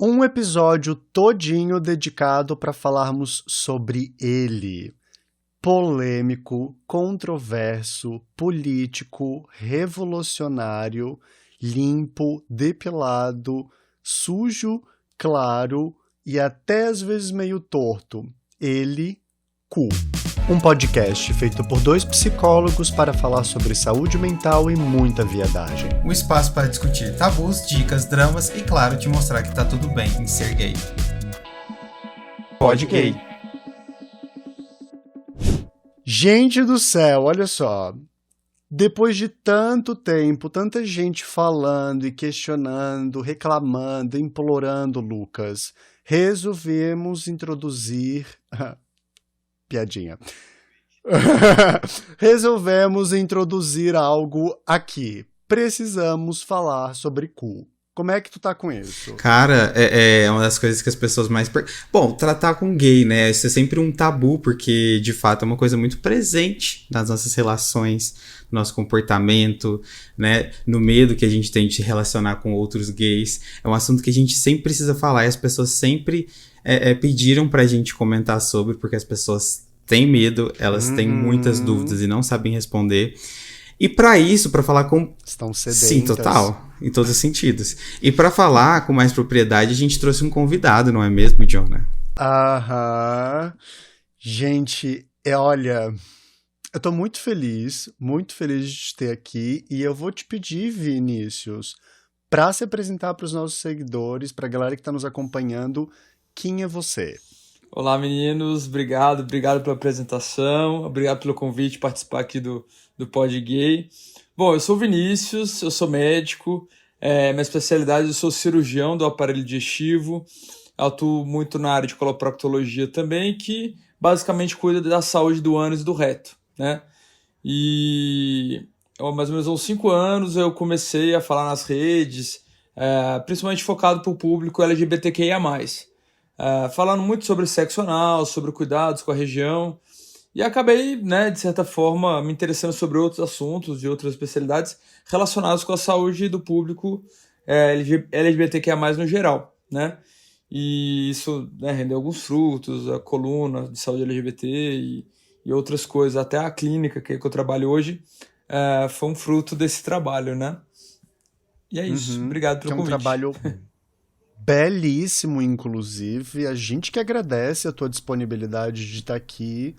Um episódio todinho dedicado para falarmos sobre ele. Polêmico, controverso, político, revolucionário, limpo, depilado, sujo, claro e até às vezes meio torto. Ele, Ku. Um podcast feito por dois psicólogos para falar sobre saúde mental e muita viadagem. Um espaço para discutir tabus, dicas, dramas e, claro, te mostrar que tá tudo bem em ser gay. Pod Gay. Gente do céu, olha só. Depois de tanto tempo, tanta gente falando e questionando, reclamando, implorando, Lucas, resolvemos introduzir... Piadinha. Resolvemos introduzir algo aqui. Precisamos falar sobre cu. Como é que tu tá com isso? Cara, é uma das coisas que as pessoas mais... Bom, tratar com gay, né? Isso é sempre um tabu, porque, de fato, é uma coisa muito presente nas nossas relações, no nosso comportamento, né? No medo que a gente tem de se relacionar com outros gays. É um assunto que a gente sempre precisa falar e as pessoas sempre pediram pra gente comentar sobre, porque as pessoas têm medo, elas têm muitas dúvidas e não sabem responder. E pra isso, pra falar com... Estão sedentas. Sim, total. Em todos os sentidos. E pra falar com mais propriedade, a gente trouxe um convidado, não é mesmo, Jonah? Aham. Gente, olha, eu tô muito feliz de te ter aqui e eu vou te pedir, Vinícius, pra se apresentar pros nossos seguidores, pra galera que tá nos acompanhando, quem é você? Olá, meninos. Obrigado pela apresentação. Obrigado pelo convite participar aqui do Pod Gay. Bom, eu sou o Vinícius, eu sou médico. Minha especialidade, eu sou cirurgião do aparelho digestivo. Atuo muito na área de coloproctologia também, que basicamente cuida da saúde do ânus e do reto, né? E há mais ou menos uns 5 anos eu comecei a falar nas redes, principalmente focado para o público LGBTQIA+. Falando muito sobre sexo anal, sobre cuidados com a região, e acabei, né, de certa forma, me interessando sobre outros assuntos e outras especialidades relacionados com a saúde do público LGBTQIA+, no geral, né? E isso, né, rendeu alguns frutos, a coluna de saúde LGBT e outras coisas, até a clínica que eu trabalho hoje, foi um fruto desse trabalho, né? E é isso, obrigado pelo convite. É um trabalho belíssimo, inclusive. A gente que agradece a tua disponibilidade de estar aqui.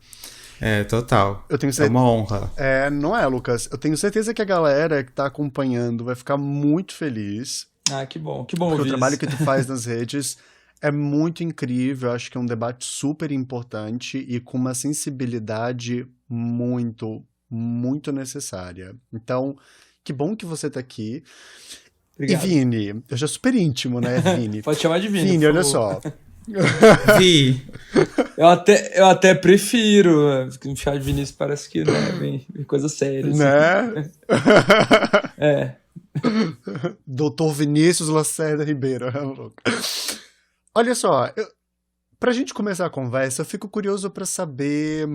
Total. Eu tenho É uma honra. Não é, Lucas? Eu tenho certeza que a galera que tá acompanhando vai ficar muito feliz. Que bom Porque ouvir o trabalho isso. que tu faz nas redes é muito incrível. Eu acho que é um debate super importante e com uma sensibilidade muito, muito necessária. Então, que bom que você tá aqui. Obrigado. E Vini, eu já super íntimo, né, Vini? Pode chamar de Vini, Vini, por olha favor. só. Vi. Eu até prefiro. Um chá de Vinícius parece que, né, bem coisa séria. Assim. Né? Doutor Vinícius Lacerda Ribeiro. Olha só, pra gente começar a conversa, eu fico curioso pra saber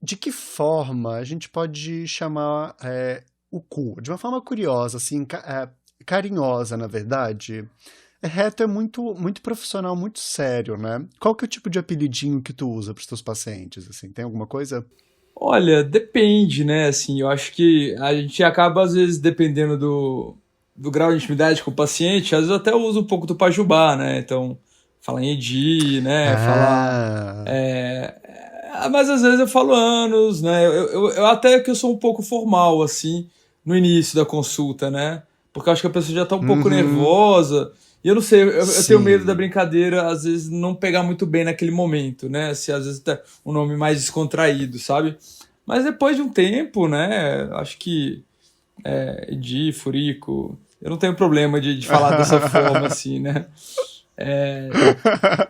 de que forma a gente pode chamar o cu. De uma forma curiosa, assim, carinhosa, na verdade. Reto é muito, muito profissional, muito sério, né? Qual que é o tipo de apelidinho que tu usa pros teus pacientes, assim? Tem alguma coisa? Olha, depende, né? Assim, eu acho que a gente acaba, às vezes, dependendo do grau de intimidade com o paciente, às vezes até usa um pouco do pajubá, né? Então, falar em Edi, né? Mas às vezes eu falo anos, né? Eu até que eu sou um pouco formal, assim, no início da consulta, né? Porque eu acho que a pessoa já tá um pouco nervosa. E eu não sei, eu tenho medo da brincadeira, às vezes, não pegar muito bem naquele momento, né? Se às vezes tá um nome mais descontraído, sabe? Mas depois de um tempo, né? Acho que Edi, Furico, eu não tenho problema de falar dessa forma, assim, né?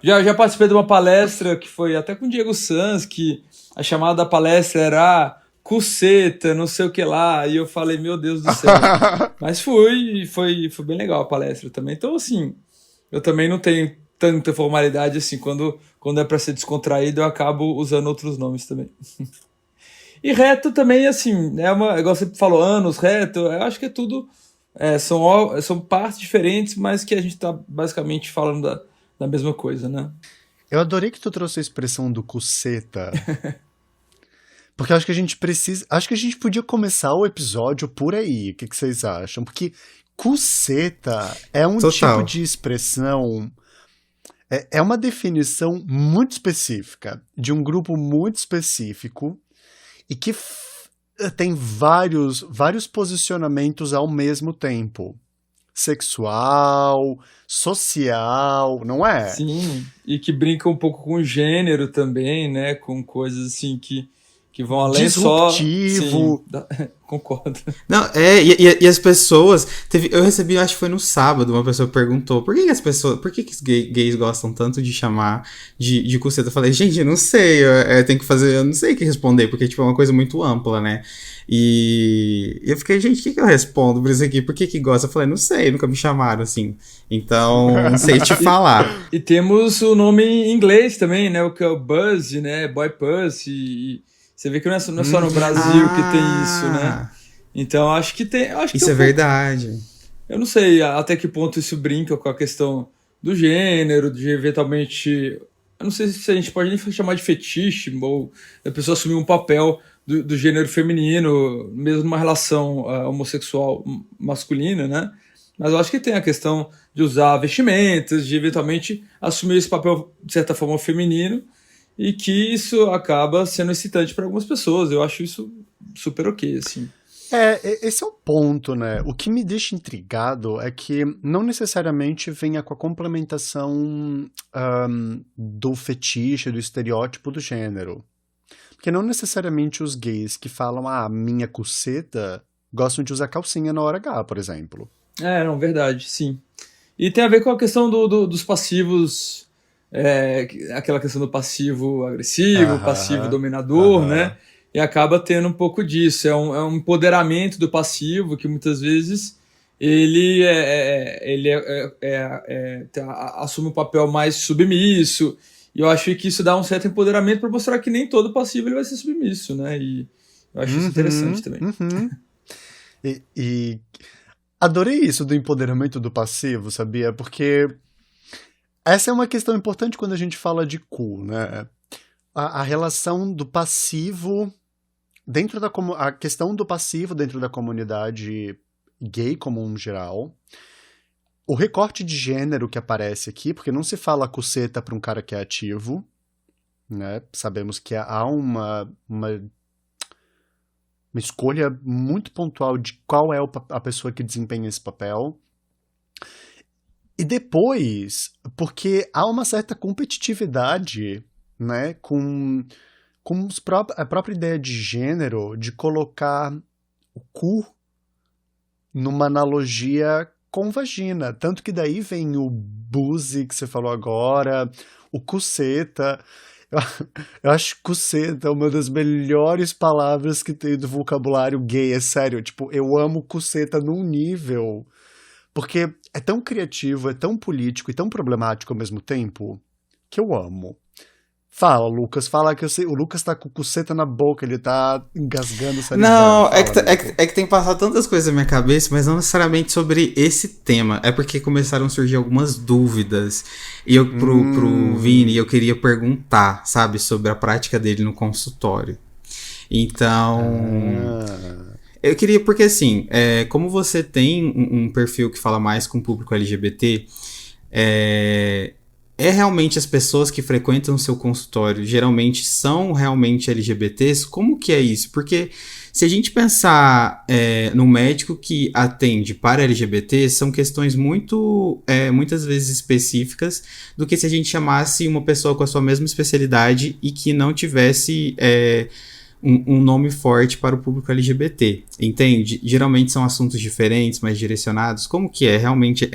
Já participei de uma palestra que foi até com o Diego Sanz, que a chamada da palestra era cuceta, não sei o que lá, e eu falei, meu Deus do céu. Mas foi bem legal a palestra também. Então, assim, eu também não tenho tanta formalidade assim. Quando é pra ser descontraído, eu acabo usando outros nomes também. E reto também, assim, igual você falou, anos, reto, eu acho que é tudo são partes diferentes, mas que a gente tá basicamente falando da mesma coisa, né? Eu adorei que tu trouxe a expressão do cuceta. Porque eu acho que a gente precisa. Acho que a gente podia começar o episódio por aí. O que vocês acham? Porque cuceta é um tipo Total. de expressão. É uma definição muito específica, de um grupo muito específico, e que tem vários posicionamentos ao mesmo tempo. Sexual, social, não é? Sim, e que brinca um pouco com o gênero também, né? Com coisas assim que vão além só. Sim, Disruptivo. concordo. Não, e as pessoas. Eu recebi, acho que foi no sábado, uma pessoa perguntou por que os gays gostam tanto de chamar de cuceta? Eu falei, gente, eu não sei, eu não sei o que responder, porque tipo, é uma coisa muito ampla, né? E eu fiquei, gente, o que eu respondo por isso aqui? Por que gosta? Eu falei, não sei, nunca me chamaram assim. Então, não sei te falar. E temos o nome em inglês também, né? O que é o Buzz, né? Boy Puss. E você vê que não é só no Brasil que tem isso, né? Ah, Então acho que tem. Acho que tem isso um é pouco. verdade. Eu não sei até que ponto isso brinca com a questão do gênero, de eventualmente. Eu não sei se a gente pode nem chamar de fetiche, ou a pessoa assumir um papel do gênero feminino, mesmo numa relação homossexual masculina, né? Mas eu acho que tem a questão de usar vestimentas, de eventualmente assumir esse papel, de certa forma, feminino, e que isso acaba sendo excitante para algumas pessoas. Eu acho isso super ok, assim. Esse é o ponto, né? O que me deixa intrigado é que não necessariamente venha com a complementação do fetiche, do estereótipo do gênero. Porque não necessariamente os gays que falam, minha cuceta, gostam de usar calcinha na hora H, por exemplo. Não, verdade, sim. E tem a ver com a questão dos passivos, aquela questão do passivo agressivo, passivo Aham, dominador, aham. né? E acaba tendo um pouco disso. É um empoderamento do passivo que muitas vezes ele assume um papel mais submisso. E eu acho que isso dá um certo empoderamento para mostrar que nem todo passivo ele vai ser submisso, né? E eu acho isso interessante Uhum, também. uhum. E adorei isso do empoderamento do passivo, sabia? Porque essa é uma questão importante quando a gente fala de cu, né? A relação do passivo a questão do passivo dentro da comunidade gay como um geral. O recorte de gênero que aparece aqui, porque não se fala cuceta para um cara que é ativo, né? Sabemos que há uma escolha muito pontual de qual é a pessoa que desempenha esse papel. E depois, porque há uma certa competitividade, né, com a própria ideia de gênero, de colocar o cu numa analogia com vagina. Tanto que daí vem o buzi que você falou agora, o cuceta. Eu, eu acho cuceta uma das melhores palavras que tem do vocabulário gay, é sério. Tipo, eu amo cuceta num nível. Porque é tão criativo, é tão político e tão problemático ao mesmo tempo que eu amo. Fala, Lucas, fala que eu sei. O Lucas tá com cuceta na boca, ele tá engasgando, salivando. Não, Fala, amigo. é que tem passado tantas coisas na minha cabeça, mas não necessariamente sobre esse tema. É porque começaram a surgir algumas dúvidas. E pro Vini, eu queria perguntar, sabe, sobre a prática dele no consultório. Então, Ah. eu queria, porque assim, como você tem um perfil que fala mais com o público LGBT, é realmente as pessoas que frequentam o seu consultório geralmente são realmente LGBTs? Como que é isso? Porque se a gente pensar no médico que atende para LGBT, são questões muitas vezes específicas do que se a gente chamasse uma pessoa com a sua mesma especialidade e que não tivesse um nome forte para o público LGBT, entende? Geralmente são assuntos diferentes, mais direcionados. Como que é? Realmente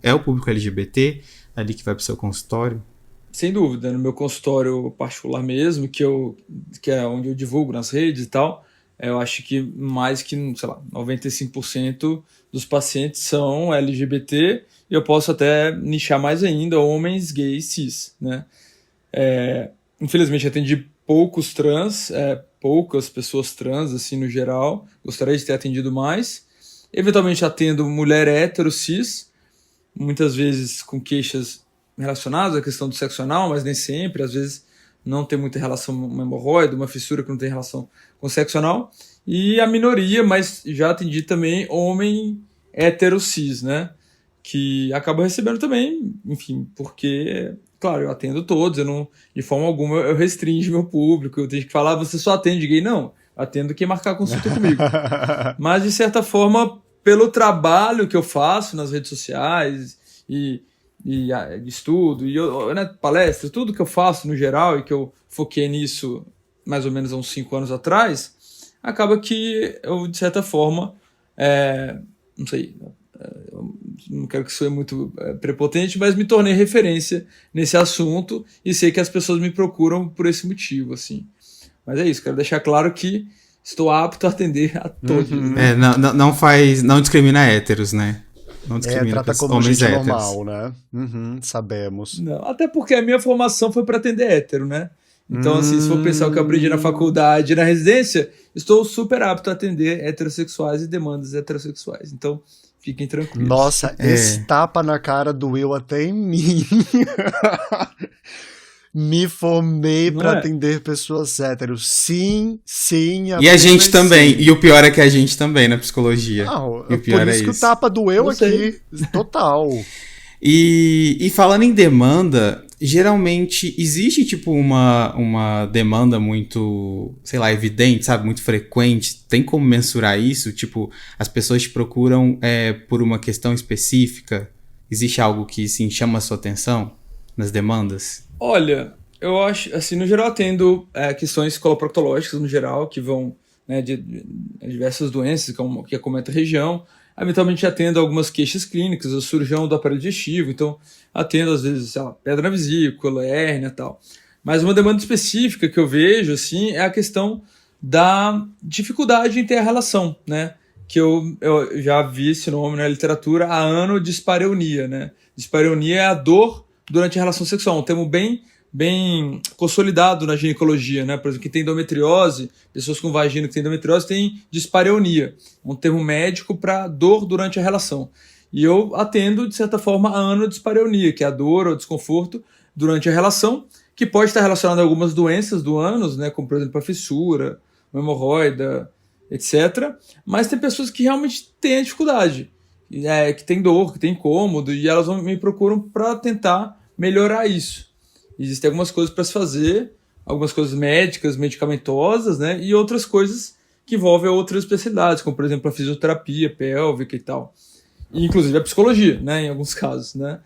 é o público LGBT ali que vai para o seu consultório? Sem dúvida, no meu consultório particular mesmo, que é onde eu divulgo nas redes e tal, eu acho que mais que, sei lá, 95% dos pacientes são LGBT, e eu posso até nichar mais ainda homens gays cis, né? Infelizmente atendi poucos trans, poucas pessoas trans assim no geral, gostaria de ter atendido mais. Eventualmente atendo mulher hétero, cis, muitas vezes com queixas relacionadas à questão do sexo anal, mas nem sempre, às vezes não tem muita relação com uma hemorroida, uma fissura que não tem relação com sexo anal. E a minoria, mas já atendi também homem hétero cis, né? Que acaba recebendo também, enfim, porque, claro, eu atendo todos, eu não, de forma alguma eu restringo meu público, eu tenho que falar, você só atende gay? Não, atendo quem marcar consulta comigo. Mas, de certa forma, pelo trabalho que eu faço nas redes sociais e estudo, né, palestra, tudo que eu faço no geral e que eu foquei nisso mais ou menos há uns 5 anos atrás, acaba que eu, de certa forma, não sei, eu não quero que soe muito prepotente, mas me tornei referência nesse assunto e sei que as pessoas me procuram por esse motivo, assim. Mas é isso, quero deixar claro que estou apto a atender a todos. Né? Não discrimina héteros, né? Não discrimina trata como homens gente héteros. normal, né? Sabemos. Não, até porque a minha formação foi para atender hétero, né? Então, assim, se for pensar o que eu aprendi na faculdade e na residência, estou super apto a atender heterossexuais e demandas heterossexuais. Então, fiquem tranquilos. Nossa, esse tapa na cara doeu até em mim. Me formei pra atender pessoas héteros. Sim. E a gente também. E o pior é que a gente também na psicologia. Não, e o pior por isso que o tapa doeu aqui. Total. E falando em demanda, geralmente existe tipo uma demanda muito, sei lá, evidente, sabe? Muito frequente. Tem como mensurar isso? Tipo, as pessoas te procuram por uma questão específica? Existe algo que, sim, chama a sua atenção nas demandas? Olha, eu acho, assim, no geral atendo questões coloproctológicas, no geral, que vão, né, de diversas doenças que acometem a região. Eventualmente atendo algumas queixas clínicas, o cirurgião do aparelho digestivo, então atendo às vezes, sei lá, pedra na vesícula, hérnia e tal. Mas uma demanda específica que eu vejo, assim, é a questão da dificuldade em ter a relação, né? Que eu já vi esse nome na literatura, a anodispareunia, né? Dispareunia é a dor durante a relação sexual, um termo bem consolidado na ginecologia, né? Por exemplo, quem tem endometriose, pessoas com vagina que têm endometriose, tem dispareunia, um termo médico para dor durante a relação. E eu atendo, de certa forma, a anodispareunia, que é a dor ou desconforto durante a relação, que pode estar relacionada a algumas doenças do ânus, né? Como, por exemplo, a fissura, uma hemorroida, etc. Mas tem pessoas que realmente têm a dificuldade, que tem dor, que tem incômodo, e elas me procuram para tentar melhorar isso. Existem algumas coisas para se fazer, algumas coisas médicas, medicamentosas, né? E outras coisas que envolvem outras especialidades, como, por exemplo, a fisioterapia pélvica e tal. E, inclusive, a psicologia, né? Em alguns casos, né?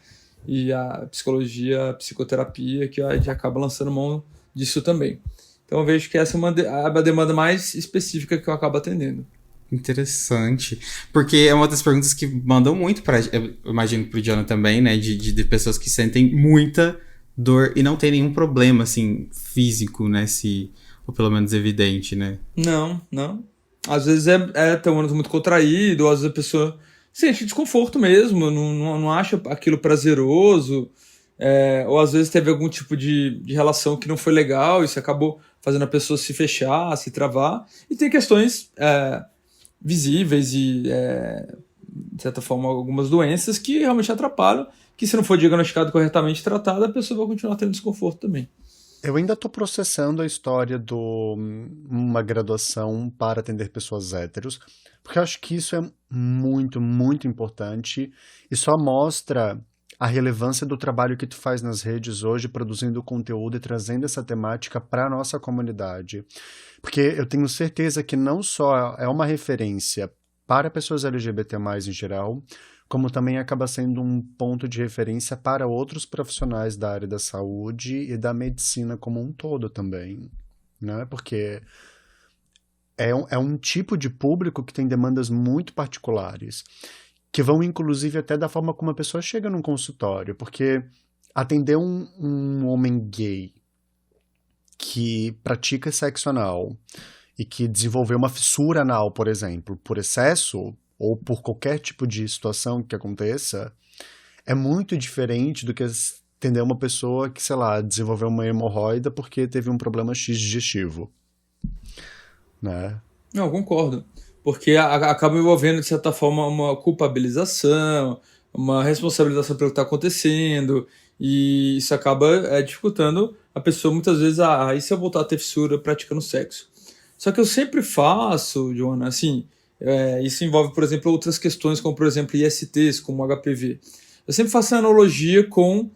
E a psicologia, a psicoterapia, que a gente acaba lançando mão disso também. Então, eu vejo que essa é a demanda mais específica que eu acabo atendendo. Interessante. Porque é uma das perguntas que mandam muito eu imagino pro Jonah também, né? De pessoas que sentem muita dor e não tem nenhum problema, assim, físico, né? Ou pelo menos evidente, né? Não. Às vezes tem um ânus muito contraído, ou às vezes a pessoa sente desconforto mesmo, não acha aquilo prazeroso, ou às vezes teve algum tipo de relação que não foi legal, isso acabou fazendo a pessoa se fechar, se travar. E tem questões visíveis e, de certa forma, algumas doenças que realmente atrapalham, que se não for diagnosticado corretamente tratado, a pessoa vai continuar tendo desconforto também. Eu ainda estou processando a história de uma graduação para atender pessoas héteros, porque eu acho que isso é muito, muito importante e só mostra a relevância do trabalho que tu faz nas redes hoje, produzindo conteúdo e trazendo essa temática para a nossa comunidade. Porque eu tenho certeza que não só é uma referência para pessoas LGBT+, em geral, como também acaba sendo um ponto de referência para outros profissionais da área da saúde e da medicina como um todo também, né? Porque é um tipo de público que tem demandas muito particulares, que vão inclusive até da forma como a pessoa chega num consultório, porque atender um homem gay que pratica sexo anal e que desenvolveu uma fissura anal, por exemplo, por excesso ou por qualquer tipo de situação que aconteça, é muito diferente do que atender uma pessoa que, sei lá, desenvolveu uma hemorroida porque teve um problema X digestivo, né? Não, concordo. porque acaba envolvendo, de certa forma, uma culpabilização, uma responsabilização pelo que está acontecendo, e isso acaba dificultando a pessoa, muitas vezes, e se eu voltar a ter fissura praticando sexo? Só que eu sempre faço, Joana, assim, isso envolve, por exemplo, outras questões, como, por exemplo, ISTs, como HPV. Eu sempre faço analogia com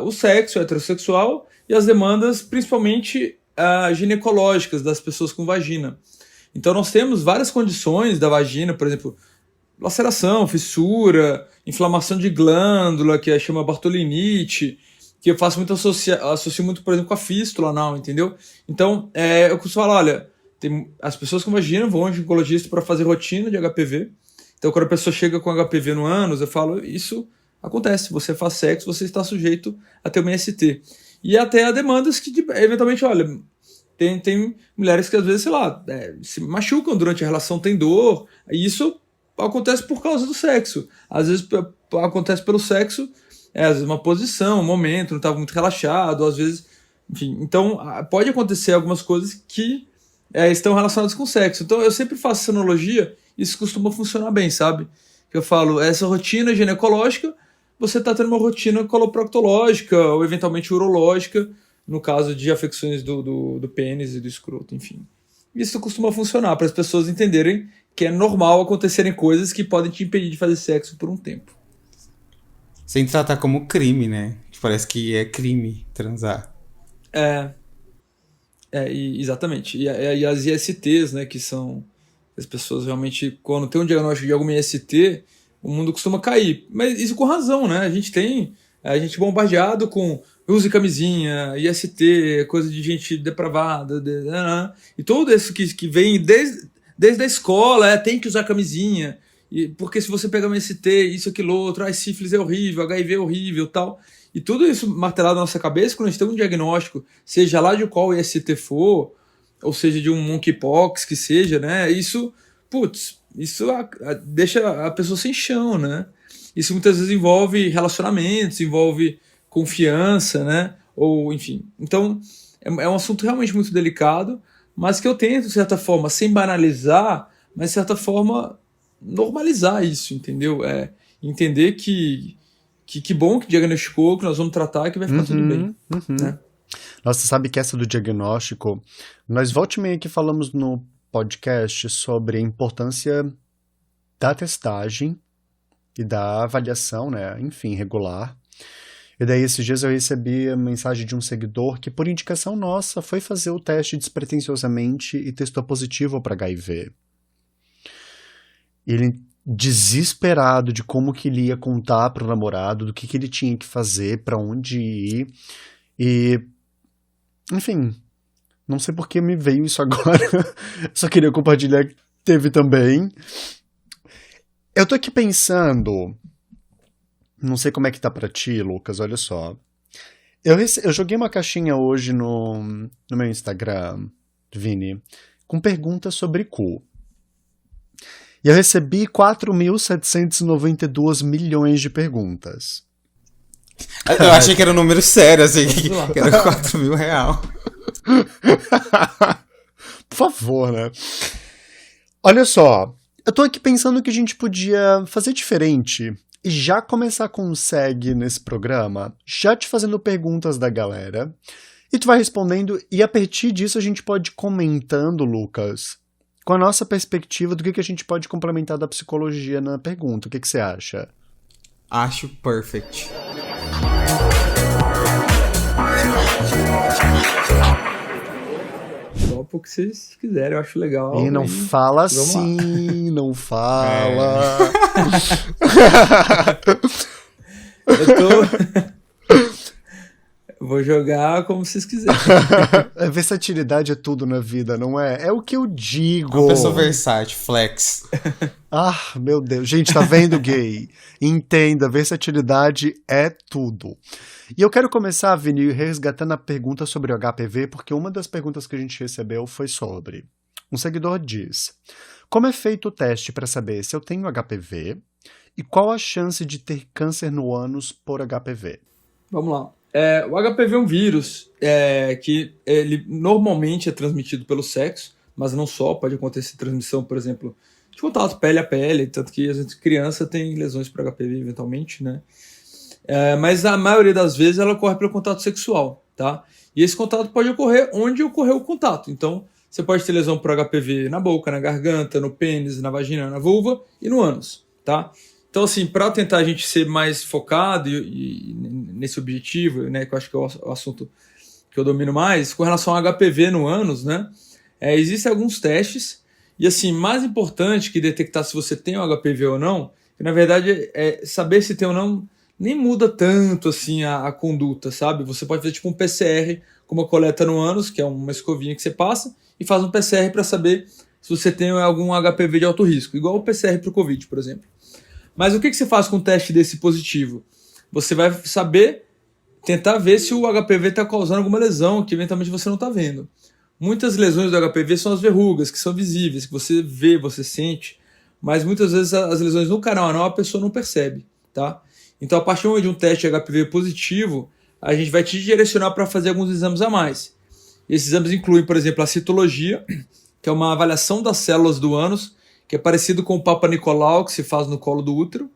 o sexo heterossexual e as demandas, principalmente ginecológicas, das pessoas com vagina. Então, nós temos várias condições da vagina, por exemplo, laceração, fissura, inflamação de glândula, que chama bartolinite, que eu faço muito associo muito, por exemplo, com a fístula anal, entendeu? Então, eu costumo falar, olha, as pessoas com vagina vão ao ginecologista para fazer rotina de HPV. Então, quando a pessoa chega com HPV no ânus, eu falo, isso acontece, você faz sexo, você está sujeito a ter uma IST. E até há demandas que, eventualmente, olha, tem mulheres que às vezes, sei lá, se machucam durante a relação, tem dor, e isso acontece por causa do sexo. Às vezes acontece pelo sexo, às vezes uma posição, um momento, não estava muito relaxado, às vezes, enfim. Então, pode acontecer algumas coisas que estão relacionadas com o sexo. Então, eu sempre faço essa analogia, isso costuma funcionar bem, sabe? Eu falo, essa rotina ginecológica, você está tendo uma rotina coloproctológica ou eventualmente urológica, no caso de afecções do pênis e do escroto, enfim. Isso costuma funcionar para as pessoas entenderem que é normal acontecerem coisas que podem te impedir de fazer sexo por um tempo. Sem tratar como crime, né? Parece que é crime transar. Exatamente. E as ISTs, né, que são as pessoas realmente, quando tem um diagnóstico de alguma IST, o mundo costuma cair. Mas isso com razão, né? A gente é bombardeado com use camisinha, IST, coisa de gente depravada, e tudo isso que vem desde a escola, tem que usar camisinha, porque se você pegar uma IST, isso, aquilo, outro, sífilis é horrível, HIV é horrível, tal. E tudo isso martelado na nossa cabeça, quando a gente tem um diagnóstico, seja lá de qual IST for, ou seja, de um monkeypox, que seja, né? Isso deixa a pessoa sem chão, né? Isso muitas vezes envolve relacionamentos, envolve confiança, né? Ou, enfim. Então, é um assunto realmente muito delicado, mas que eu tento, de certa forma, sem banalizar, mas de certa forma normalizar isso, entendeu? Entender que bom que diagnosticou, que nós vamos tratar, que vai ficar tudo bem. Né? Nossa, sabe que essa do diagnóstico, nós volta e meia que falamos no podcast sobre a importância da testagem e da avaliação, né, enfim, regular. E daí esses dias eu recebi a mensagem de um seguidor que, por indicação nossa, foi fazer o teste despretensiosamente e testou positivo para HIV. Ele desesperado de como que ele ia contar para o namorado, do que ele tinha que fazer, para onde ir. E, enfim, não sei por que me veio isso agora. Só queria compartilhar que teve também. Eu tô aqui pensando, não sei como é que tá pra ti, Lucas, olha só. Eu joguei uma caixinha hoje no meu Instagram, Vini, com perguntas sobre cu. E eu recebi 4.792 milhões de perguntas. Eu achei que era um número sério, assim, que era 4 mil real. Por favor, né? Olha só, eu tô aqui pensando que a gente podia fazer diferente e já começar com um segue nesse programa, já te fazendo perguntas da galera, e tu vai respondendo, e a partir disso a gente pode ir comentando, Lucas, com a nossa perspectiva do que a gente pode complementar da psicologia na pergunta. O que você acha? Acho perfect. Topo o que vocês quiserem, eu acho legal. E não fala assim, não fala. Eu vou jogar como vocês quiserem. Versatilidade é tudo na vida, não é? É o que eu digo. Uma pessoa versátil, flex. Ah, meu Deus. Gente, tá vendo, gay? Entenda, versatilidade é tudo. E eu quero começar, Vini, resgatando a pergunta sobre o HPV, porque uma das perguntas que a gente recebeu foi sobre... Um seguidor diz: como é feito o teste para saber se eu tenho HPV e qual a chance de ter câncer no ânus por HPV? Vamos lá. O HPV é um vírus que ele normalmente é transmitido pelo sexo, mas não só, pode acontecer transmissão, por exemplo, de contato pele a pele, tanto que a gente, criança tem lesões por HPV eventualmente, né? Mas a maioria das vezes ela ocorre pelo contato sexual, tá? E esse contato pode ocorrer onde ocorreu o contato. Então, você pode ter lesão por HPV na boca, na garganta, no pênis, na vagina, na vulva e no ânus, tá? Então, assim, para tentar a gente ser mais focado e nesse objetivo, né, que eu acho que é o assunto que eu domino mais, com relação ao HPV no ânus, né, existem alguns testes, e assim, mais importante que detectar se você tem o HPV ou não, que na verdade saber se tem ou não, nem muda tanto assim a conduta, sabe? Você pode fazer tipo um PCR com uma coleta no ânus, que é uma escovinha que você passa, e faz um PCR para saber se você tem algum HPV de alto risco, igual o PCR para o Covid, por exemplo. Mas o que você faz com um teste desse positivo? Você vai saber, tentar ver se o HPV está causando alguma lesão que eventualmente você não está vendo. Muitas lesões do HPV são as verrugas, que são visíveis, que você vê, você sente, mas muitas vezes as lesões no canal anal a pessoa não percebe, tá? Então, a partir de um teste HPV positivo, a gente vai te direcionar para fazer alguns exames a mais. Esses exames incluem, por exemplo, a citologia, que é uma avaliação das células do ânus, que é parecido com o Papa Nicolau, que se faz no colo do útero.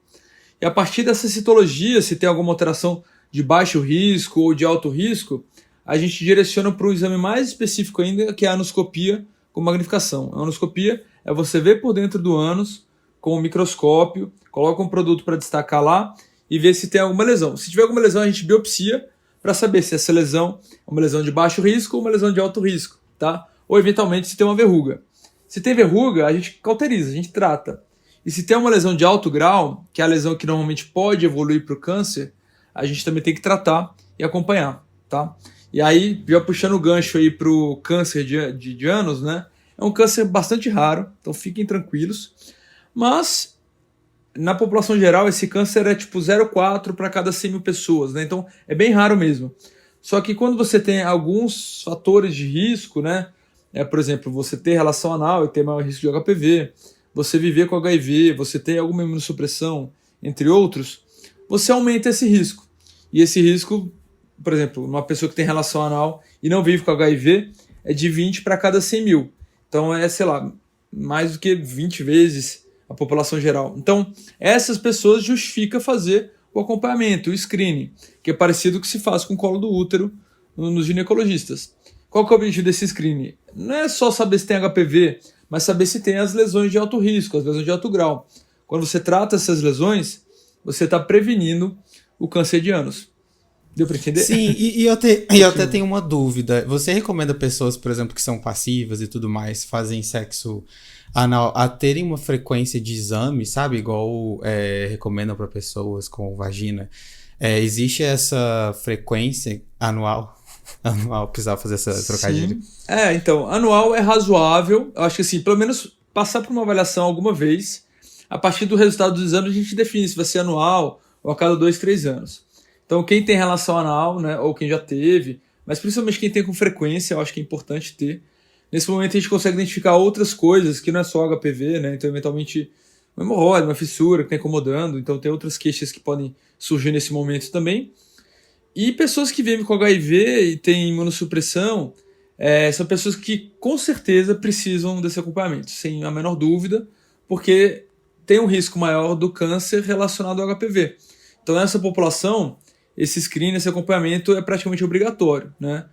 E a partir dessa citologia, se tem alguma alteração de baixo risco ou de alto risco, a gente direciona para um exame mais específico ainda, que é a anoscopia com magnificação. A anoscopia é você ver por dentro do ânus com um microscópio, coloca um produto para destacar lá e ver se tem alguma lesão. Se tiver alguma lesão, a gente biopsia para saber se essa lesão é uma lesão de baixo risco ou uma lesão de alto risco, tá? Ou eventualmente se tem uma verruga. Se tem verruga, a gente cauteriza, a gente trata. E se tem uma lesão de alto grau, que é a lesão que normalmente pode evoluir para o câncer, a gente também tem que tratar e acompanhar, tá? E aí, já puxando o gancho aí para o câncer de ânus, né? É um câncer bastante raro, então fiquem tranquilos. Mas, na população geral, esse câncer é tipo 0,4 para cada 100 mil pessoas, né? Então, é bem raro mesmo. Só que quando você tem alguns fatores de risco, né? Por exemplo, você ter relação anal e ter maior risco de HPV, você viver com HIV, você ter alguma imunossupressão, entre outros, você aumenta esse risco. E esse risco, por exemplo, uma pessoa que tem relação anal e não vive com HIV, é de 20 para cada 100 mil. Então sei lá, mais do que 20 vezes a população geral. Então, essas pessoas justifica fazer o acompanhamento, o screening, que é parecido com o que se faz com o colo do útero nos ginecologistas. Qual que é o objetivo desse screening? Não é só saber se tem HPV, mas saber se tem as lesões de alto risco, as lesões de alto grau. Quando você trata essas lesões, você está prevenindo o câncer de ânus. Deu para entender? Sim, e eu até tenho uma dúvida. Você recomenda pessoas, por exemplo, que são passivas e tudo mais, fazem sexo anal, a terem uma frequência de exame, sabe? Igual recomendam para pessoas com vagina. Existe essa frequência anual? Anual, precisava fazer essa trocadilho. Sim. Então, anual é razoável. Eu acho que assim, pelo menos passar por uma avaliação alguma vez. A partir do resultado dos exames, a gente define se vai ser anual ou a cada 2, 3 anos. Então, quem tem relação anal, né, ou quem já teve, mas principalmente quem tem com frequência, eu acho que é importante ter. Nesse momento, a gente consegue identificar outras coisas, que não é só HPV, né? Então, eventualmente, uma hemorroida, uma fissura que está incomodando. Então, tem outras queixas que podem surgir nesse momento também. E pessoas que vivem com HIV e têm imunossupressão, são pessoas que com certeza precisam desse acompanhamento, sem a menor dúvida, porque tem um risco maior do câncer relacionado ao HPV. Então, nessa população, esse screening, esse acompanhamento é praticamente obrigatório, né?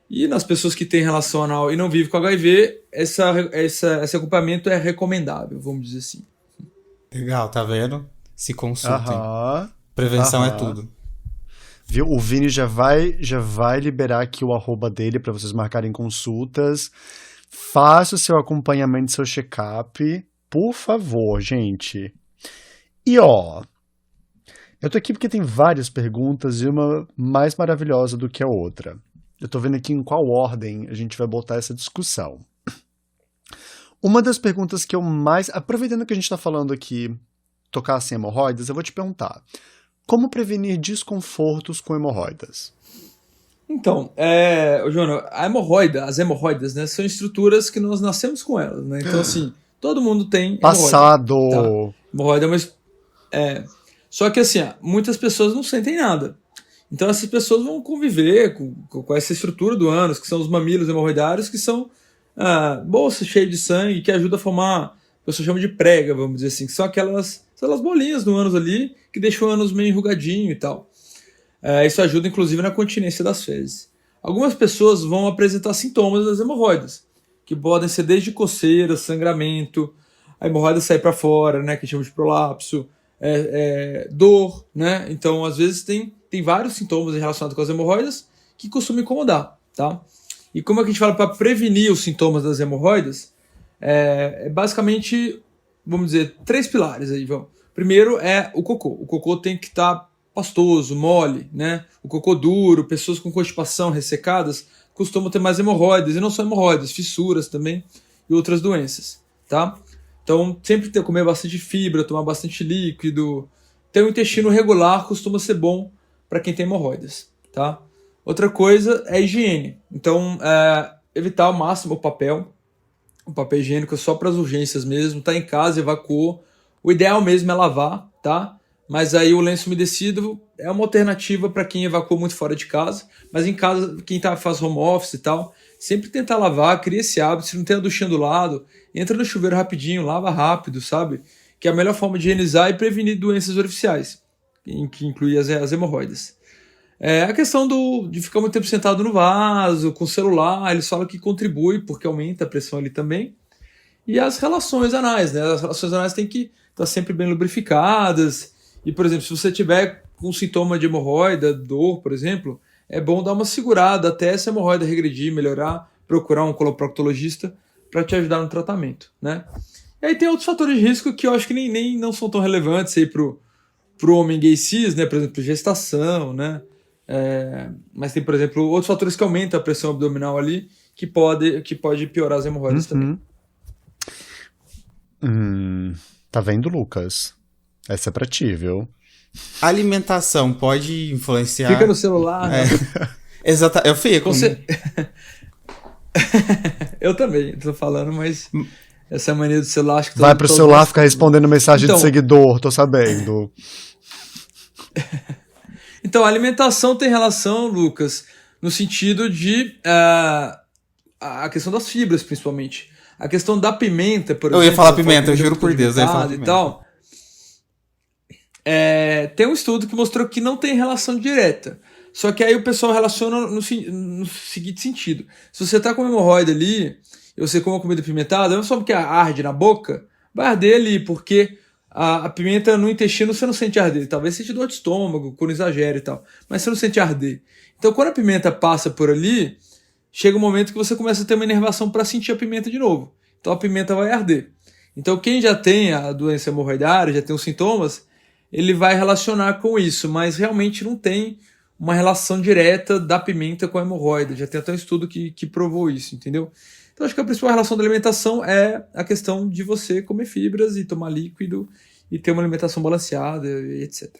E nas pessoas que têm relação anal e não vivem com HIV, esse acompanhamento é recomendável, vamos dizer assim. Legal, tá vendo? Se consultem. Aham. Prevenção é Aham. tudo. Viu? O Vini já vai liberar aqui o arroba dele para vocês marcarem consultas. Faça o seu acompanhamento, seu check-up, por favor, gente. E ó, eu tô aqui porque tem várias perguntas e uma mais maravilhosa do que a outra. Eu tô vendo aqui em qual ordem a gente vai botar essa discussão. Uma das perguntas que eu mais... Aproveitando que a gente tá falando aqui, tocar em hemorroidas, eu vou te perguntar. Como prevenir desconfortos com hemorroidas? Então, Joana, as hemorroidas, né, são estruturas que nós nascemos com elas, né? Então, assim, todo mundo tem hemorroida. Passado! Tá? Hemorroida é uma... Só que, assim, muitas pessoas não sentem nada. Então, essas pessoas vão conviver com essa estrutura do ânus, que são os mamilos hemorroidários, que são bolsa cheia de sangue que ajuda a formar, o que eu chamo de prega, vamos dizer assim, que são aquelas bolinhas no ânus ali que deixam o ânus meio enrugadinho e tal. Isso ajuda inclusive na continência das fezes. Algumas pessoas vão apresentar sintomas das hemorroidas, que podem ser desde coceira, sangramento, a hemorroida sair para fora, né, que chama de prolapso, dor, né? Então, às vezes tem vários sintomas relacionados com as hemorroidas que costumam incomodar, tá? E como é que a gente fala para prevenir os sintomas das hemorroidas? Basicamente, vamos dizer, 3 pilares aí, vamos. Primeiro é o cocô. O cocô tem que estar pastoso, mole, né? O cocô duro, pessoas com constipação, ressecadas, costumam ter mais hemorroidas, e não só hemorroidas, fissuras também e outras doenças, tá? Então, sempre comer bastante fibra, tomar bastante líquido. Ter um intestino regular costuma ser bom para quem tem hemorroidas, tá? Outra coisa é a higiene. Então, evitar ao máximo o papel higiênico é só para as urgências mesmo. Tá em casa, evacuou. O ideal mesmo é lavar, tá? Mas aí o lenço umedecido é uma alternativa para quem evacuou muito fora de casa. Mas em casa, quem faz home office e tal, sempre tentar lavar, cria esse hábito. Se não tem a duchinha do lado, entra no chuveiro rapidinho, lava rápido, sabe? Que é a melhor forma de higienizar e prevenir doenças orificiais, que inclui as hemorroidas. A questão de ficar muito tempo sentado no vaso, com o celular, eles falam que contribui, porque aumenta a pressão ali também. E as relações anais, né? As relações anais têm que estar sempre bem lubrificadas. E, por exemplo, se você tiver com sintoma de hemorroida, dor, por exemplo, é bom dar uma segurada até essa hemorroida regredir, melhorar, procurar um coloproctologista para te ajudar no tratamento, né? E aí tem outros fatores de risco que eu acho que nem não são tão relevantes aí pro homem gay cis, né? Por exemplo, gestação, né? Mas tem, por exemplo, outros fatores que aumentam a pressão abdominal ali, que pode piorar as hemorroidas também. Tá vendo, Lucas? Essa é pra ti, viu? A alimentação pode influenciar... Fica no celular. Né? Exato, eu fico. Eu também, tô falando, mas essa mania do celular... Acho que vai pro celular ficar respondendo mensagem de seguidor, tô sabendo. Então, a alimentação tem relação, Lucas, no sentido de a questão das fibras, principalmente. A questão da pimenta, por exemplo... Eu ia falar pimenta, eu juro por Deus, eu ia falar pimenta. E tal, tem um estudo que mostrou que não tem relação direta. Só que aí o pessoal relaciona no seguinte sentido. Se você tá com hemorroida ali, e você come uma comida pimentada, não só porque arde na boca, vai arder ali, porque... A pimenta no intestino você não sente arder. Talvez sente dor de estômago, quando exagera e tal. Mas você não sente arder. Então, quando a pimenta passa por ali, chega um momento que você começa a ter uma inervação para sentir a pimenta de novo. Então, a pimenta vai arder. Então, quem já tem a doença hemorroidária, já tem os sintomas, ele vai relacionar com isso. Mas realmente não tem uma relação direta da pimenta com a hemorroida. Já tem até um estudo que provou isso, entendeu? Então, acho que a principal relação da alimentação é a questão de você comer fibras e tomar líquido e ter uma alimentação balanceada, etc.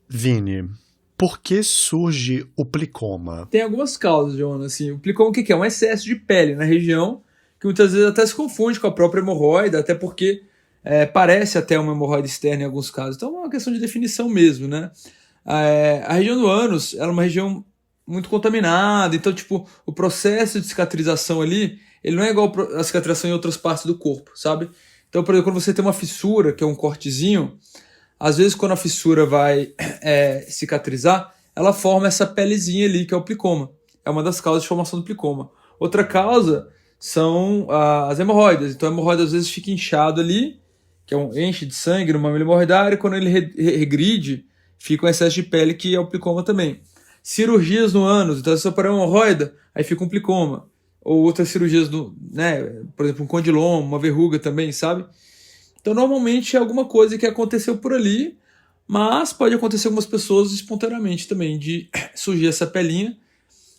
Vini, por que surge o plicoma? Tem algumas causas, Jonas. Assim, o plicoma o que é? Um excesso de pele na região, que muitas vezes até se confunde com a própria hemorroida, até porque parece até uma hemorroida externa em alguns casos. Então é uma questão de definição mesmo, né? A região do ânos ela é uma região muito contaminada, então tipo, o processo de cicatrização ali, ele não é igual a cicatrização em outras partes do corpo, sabe? Então, por exemplo, quando você tem uma fissura, que é um cortezinho, às vezes quando a fissura vai cicatrizar, ela forma essa pelezinha ali, que é o plicoma. É uma das causas de formação do plicoma. Outra causa são as hemorroidas. Então, a hemorroida às vezes fica inchado ali, que enche de sangue no mamilo hemorroidário, e quando ele regride, fica um excesso de pele, que é o plicoma também. Cirurgias no ânus, então se você operar uma hemorroida, aí fica um plicoma. Ou outras cirurgias, por exemplo, um condiloma, uma verruga também, sabe? Então, normalmente é alguma coisa que aconteceu por ali, mas pode acontecer algumas pessoas espontaneamente também, de surgir essa pelinha.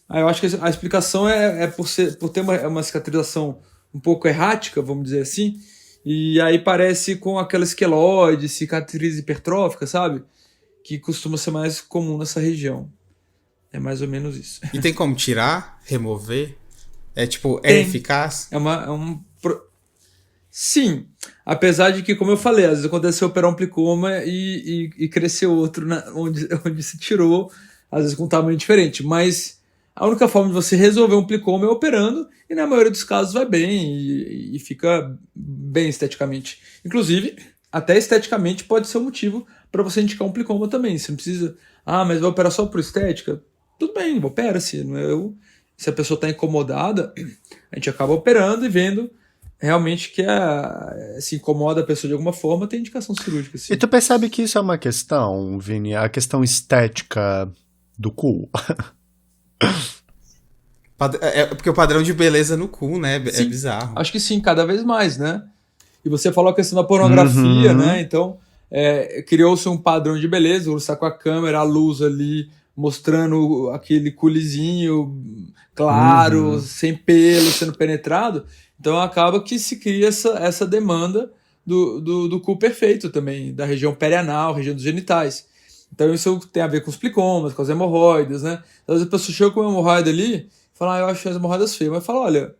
Aí eu acho que a explicação é por ter uma cicatrização um pouco errática, vamos dizer assim, e aí parece com aquela esqueloide, cicatriz hipertrófica, sabe? Que costuma ser mais comum nessa região. É mais ou menos isso. E tem como tirar, remover? É eficaz? Sim, apesar de que, como eu falei, às vezes acontece operar um plicoma e crescer outro onde se tirou, às vezes com um tamanho diferente, mas A única forma de você resolver um plicoma é operando, e na maioria dos casos vai bem e fica bem esteticamente. Inclusive, até esteticamente pode ser um motivo para você indicar um plicoma também. Você não precisa, mas vai operar só por estética? Tudo bem, opera-se. Se a pessoa está incomodada, a gente acaba operando e vendo realmente que se incomoda a pessoa de alguma forma, tem indicação cirúrgica. Sim. E tu percebe que isso é uma questão, Vini, a questão estética do cu? É porque o padrão de beleza no cu, né? É Sim, bizarro. acho que sim, cada vez mais, né? E você falou a questão da pornografia, né? Então, criou-se um padrão de beleza, você está com a câmera, a luz ali, mostrando aquele culizinho claro, sem pelo, sendo penetrado. Então, acaba que se cria essa demanda do cu perfeito também, da região perianal, região dos genitais. Então, isso tem a ver com os plicomas, com as hemorroidas, né? Às vezes a pessoa chega com uma hemorroida ali e fala, eu acho as hemorroidas feias. Mas fala, olha,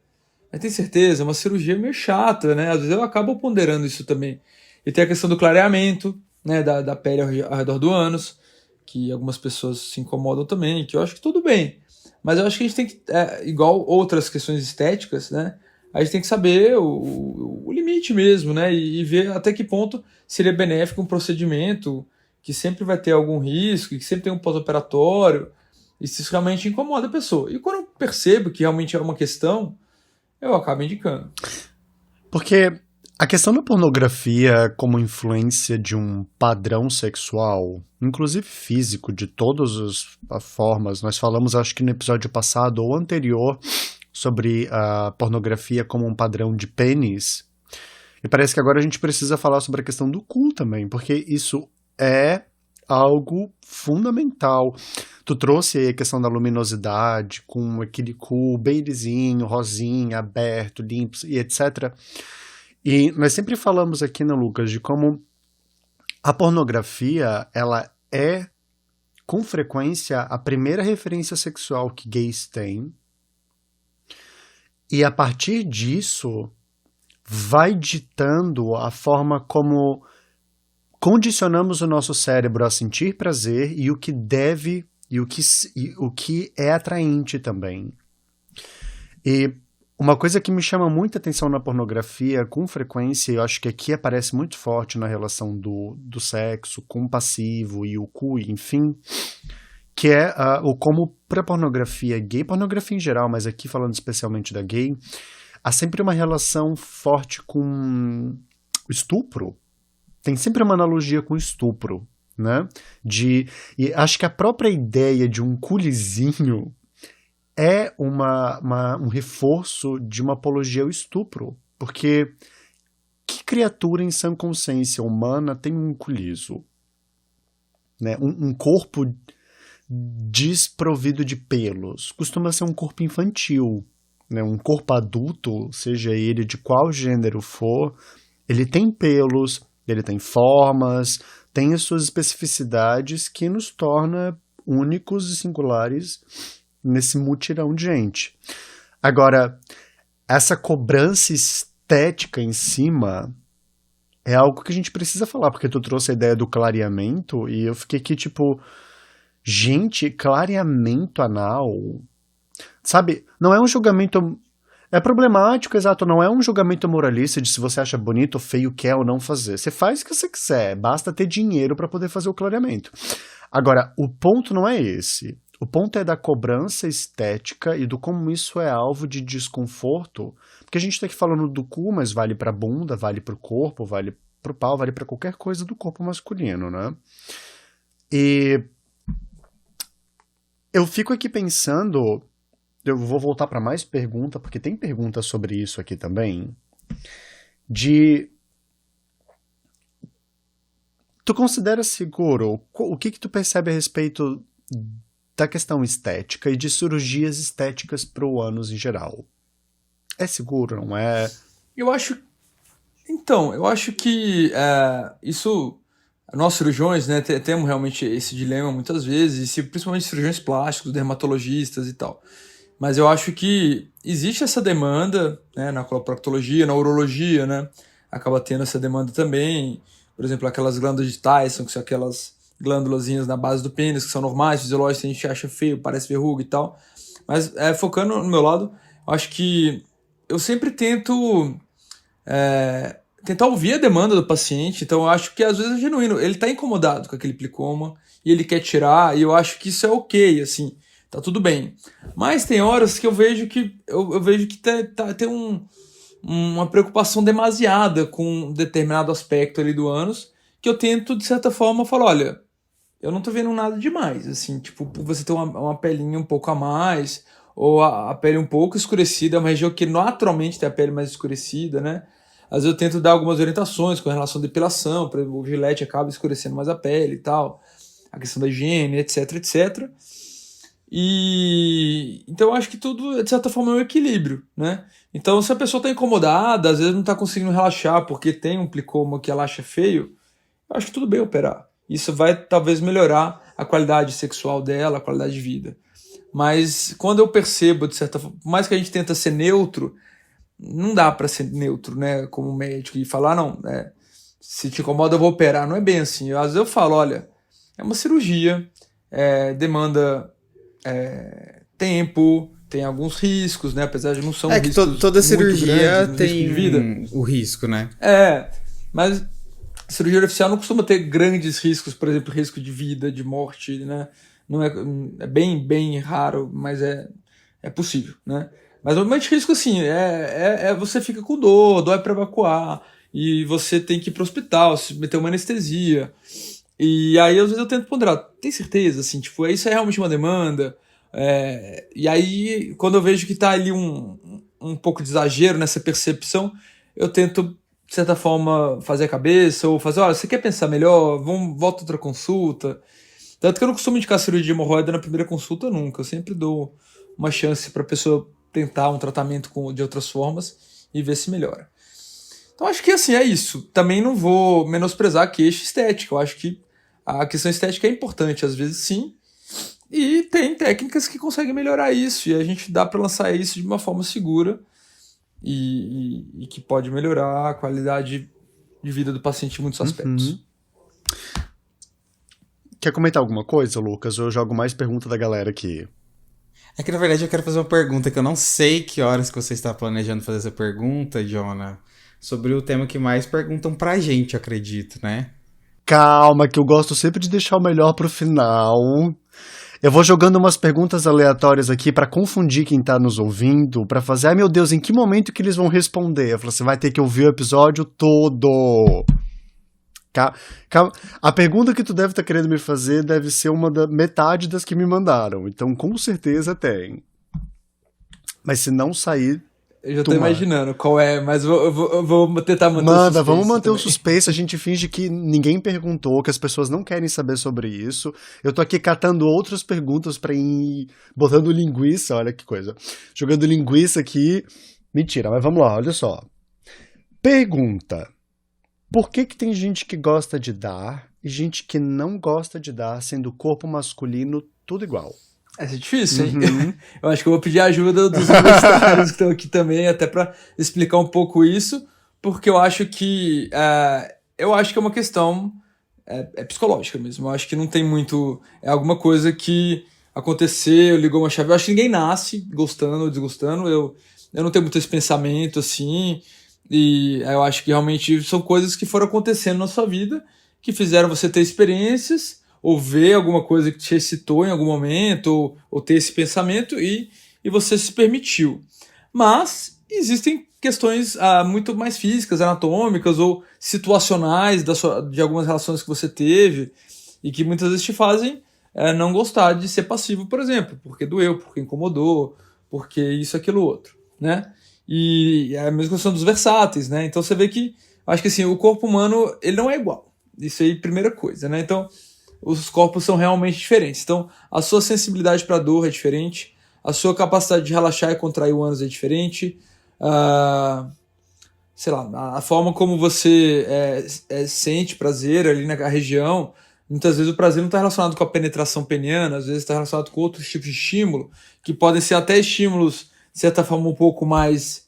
mas tem certeza, é uma cirurgia meio chata, né? Às vezes eu acabo ponderando isso também. E tem a questão do clareamento, né, da pele ao redor do ânus, que algumas pessoas se incomodam também, que eu acho que tudo bem. Mas eu acho que a gente tem que, igual outras questões estéticas, né? A gente tem que saber o limite mesmo, né? E ver até que ponto seria benéfico um procedimento que sempre vai ter algum risco, que sempre tem um pós-operatório, e se isso realmente incomoda a pessoa. E quando eu percebo que realmente é uma questão, eu acabo indicando. Porque a questão da pornografia como influência de um padrão sexual, inclusive físico, de todas as formas, nós falamos, acho que no episódio passado ou anterior, sobre a pornografia como um padrão de pênis, e parece que agora a gente precisa falar sobre a questão do cu também, porque isso é algo fundamental. Tu trouxe aí a questão da luminosidade, com aquele cu bem lisinho, rosinha, aberto, limpo e etc. E nós sempre falamos aqui, né, Lucas, de como a pornografia, ela é, com frequência, a primeira referência sexual que gays têm. E a partir disso, vai ditando a forma como condicionamos o nosso cérebro a sentir prazer e o que deve e o que é atraente também. E uma coisa que me chama muita atenção na pornografia, com frequência, eu acho que aqui aparece muito forte na relação do sexo com o passivo e o cu, enfim, que é o como para pornografia gay, pornografia em geral, mas aqui falando especialmente da gay, há sempre uma relação forte com estupro. Tem sempre uma analogia com estupro, né? E acho que a própria ideia de um culizinho é um reforço de uma apologia ao estupro. Porque que criatura em sã consciência humana tem um culizo? Né? Um corpo desprovido de pelos. Costuma ser um corpo infantil. Né? Um corpo adulto, seja ele de qual gênero for, ele tem pelos, ele tem formas, tem as suas especificidades que nos torna únicos e singulares nesse mutirão de gente. Agora, essa cobrança estética em cima é algo que a gente precisa falar, porque tu trouxe a ideia do clareamento e eu fiquei aqui tipo, gente, clareamento anal, sabe, não é um julgamento... É problemático, exato, não é um julgamento moralista de se você acha bonito ou feio, quer ou não fazer. Você faz o que você quiser, basta ter dinheiro para poder fazer o clareamento. Agora, o ponto não é esse. O ponto é da cobrança estética e do como isso é alvo de desconforto. Porque a gente está aqui falando do cu, mas vale para a bunda, vale para o corpo, vale para o pau, vale para qualquer coisa do corpo masculino, né? E eu fico aqui pensando... Eu vou voltar para mais pergunta, porque tem pergunta sobre isso aqui também. Tu considera seguro? O que tu percebe a respeito da questão estética e de cirurgias estéticas para o ânus em geral? É seguro, não é? Eu acho que isso... Nós cirurgiões, né, temos realmente esse dilema muitas vezes, principalmente cirurgiões plásticos, dermatologistas e tal. Mas eu acho que existe essa demanda, né, na coloproctologia, na urologia, né, acaba tendo essa demanda também. Por exemplo, aquelas glândulas de Tyson, que são aquelas glândulazinhas na base do pênis, que são normais, fisiológicas, a gente acha feio, parece verruga e tal. Mas focando no meu lado, eu acho que eu sempre tento tentar ouvir a demanda do paciente, então eu acho que às vezes é genuíno, ele tá incomodado com aquele plicoma e ele quer tirar, e eu acho que isso é ok, assim, tá tudo bem. Mas tem horas que eu vejo que eu vejo que tem uma preocupação demasiada com um determinado aspecto ali do ânus, que eu tento, de certa forma, falar, olha, eu não tô vendo nada demais, assim, tipo, você ter uma pelinha um pouco a mais, ou a pele um pouco escurecida, é uma região que naturalmente tem a pele mais escurecida, né? Às vezes eu tento dar algumas orientações com relação à depilação, por exemplo, o gilete acaba escurecendo mais a pele e tal, a questão da higiene, etc, etc. E então eu acho que tudo, de certa forma, é um equilíbrio, né? Então, se a pessoa está incomodada, às vezes não está conseguindo relaxar porque tem um plicoma que ela acha feio, eu acho que tudo bem operar. Isso vai talvez melhorar a qualidade sexual dela, a qualidade de vida. Mas quando eu percebo, de certa forma, por mais que a gente tenta ser neutro, não dá para ser neutro, né, como médico, e falar, não, se te incomoda eu vou operar. Não é bem assim. Às vezes eu falo, olha, é uma cirurgia, demanda tempo, tem alguns riscos, né, apesar de não são É que riscos toda muito cirurgia grandes, risco tem de vida. o risco, né? Mas cirurgia artificial não costuma ter grandes riscos, por exemplo, risco de vida, de morte, né? Não é bem, bem raro, mas é possível, né? Mas normalmente risco assim, você fica com dói para evacuar, e você tem que ir pro hospital, se meter uma anestesia. E aí, às vezes, eu tento ponderar, tem certeza, assim, tipo, isso é realmente uma demanda? E aí, quando eu vejo que tá ali um pouco de exagero nessa percepção, eu tento, de certa forma, fazer a cabeça, ou fazer, olha, você quer pensar melhor? Volta outra consulta. Tanto que eu não costumo indicar cirurgia de hemorroida na primeira consulta nunca, eu sempre dou uma chance pra pessoa tentar um tratamento de outras formas e ver se melhora. Então acho que assim, é isso. Também não vou menosprezar a queixa estética, eu acho que a questão estética é importante, às vezes sim, e tem técnicas que conseguem melhorar isso, e a gente dá para lançar isso de uma forma segura e que pode melhorar a qualidade de vida do paciente em muitos aspectos. Quer comentar alguma coisa, Lucas? Ou eu jogo mais pergunta da galera aqui? É que na verdade eu quero fazer uma pergunta que eu não sei que horas que você está planejando fazer essa pergunta, Jonah, sobre o tema que mais perguntam pra gente, acredito, né? Calma, que eu gosto sempre de deixar o melhor pro final. Eu vou jogando umas perguntas aleatórias aqui pra confundir quem tá nos ouvindo, pra fazer, ai meu Deus, em que momento que eles vão responder? Eu falo, você vai ter que ouvir o episódio todo. Calma. A pergunta que tu deve estar querendo me fazer deve ser metade das que me mandaram, então com certeza tem. Mas se não sair, Eu já tô imaginando qual é, mas eu vou tentar manter o suspense. Vamos manter também. o suspense, a gente finge que ninguém perguntou, que as pessoas não querem saber sobre isso. Eu tô aqui catando outras perguntas pra ir botando linguiça, olha que coisa. Jogando linguiça aqui. Mentira, mas vamos lá, olha só. Pergunta. Por que tem gente que gosta de dar e gente que não gosta de dar, sendo o corpo masculino tudo igual? Essa é difícil, hein? Eu acho que eu vou pedir a ajuda dos universitários que estão aqui também, até para explicar um pouco isso, porque eu acho que é uma questão psicológica mesmo. Eu acho que não tem muito... É alguma coisa que aconteceu, ligou uma chave. Eu acho que ninguém nasce gostando ou desgostando. Eu não tenho muito esse pensamento, assim, e eu acho que realmente são coisas que foram acontecendo na sua vida, que fizeram você ter experiências, ou ver alguma coisa que te excitou em algum momento, ou ter esse pensamento, e você se permitiu. Mas existem questões muito mais físicas, anatômicas, ou situacionais de algumas relações que você teve, e que muitas vezes te fazem não gostar de ser passivo, por exemplo, porque doeu, porque incomodou, porque isso, aquilo, outro, né? E é a mesma questão dos versáteis, né? Então você vê que, acho que assim, o corpo humano, ele não é igual. Isso aí, primeira coisa, né? Então, os corpos são realmente diferentes. Então, a sua sensibilidade para dor é diferente, a sua capacidade de relaxar e contrair o ânus é diferente, sei lá, a forma como você sente prazer ali na região. Muitas vezes o prazer não está relacionado com a penetração peniana, às vezes está relacionado com outros tipos de estímulo, que podem ser até estímulos, de certa forma, um pouco mais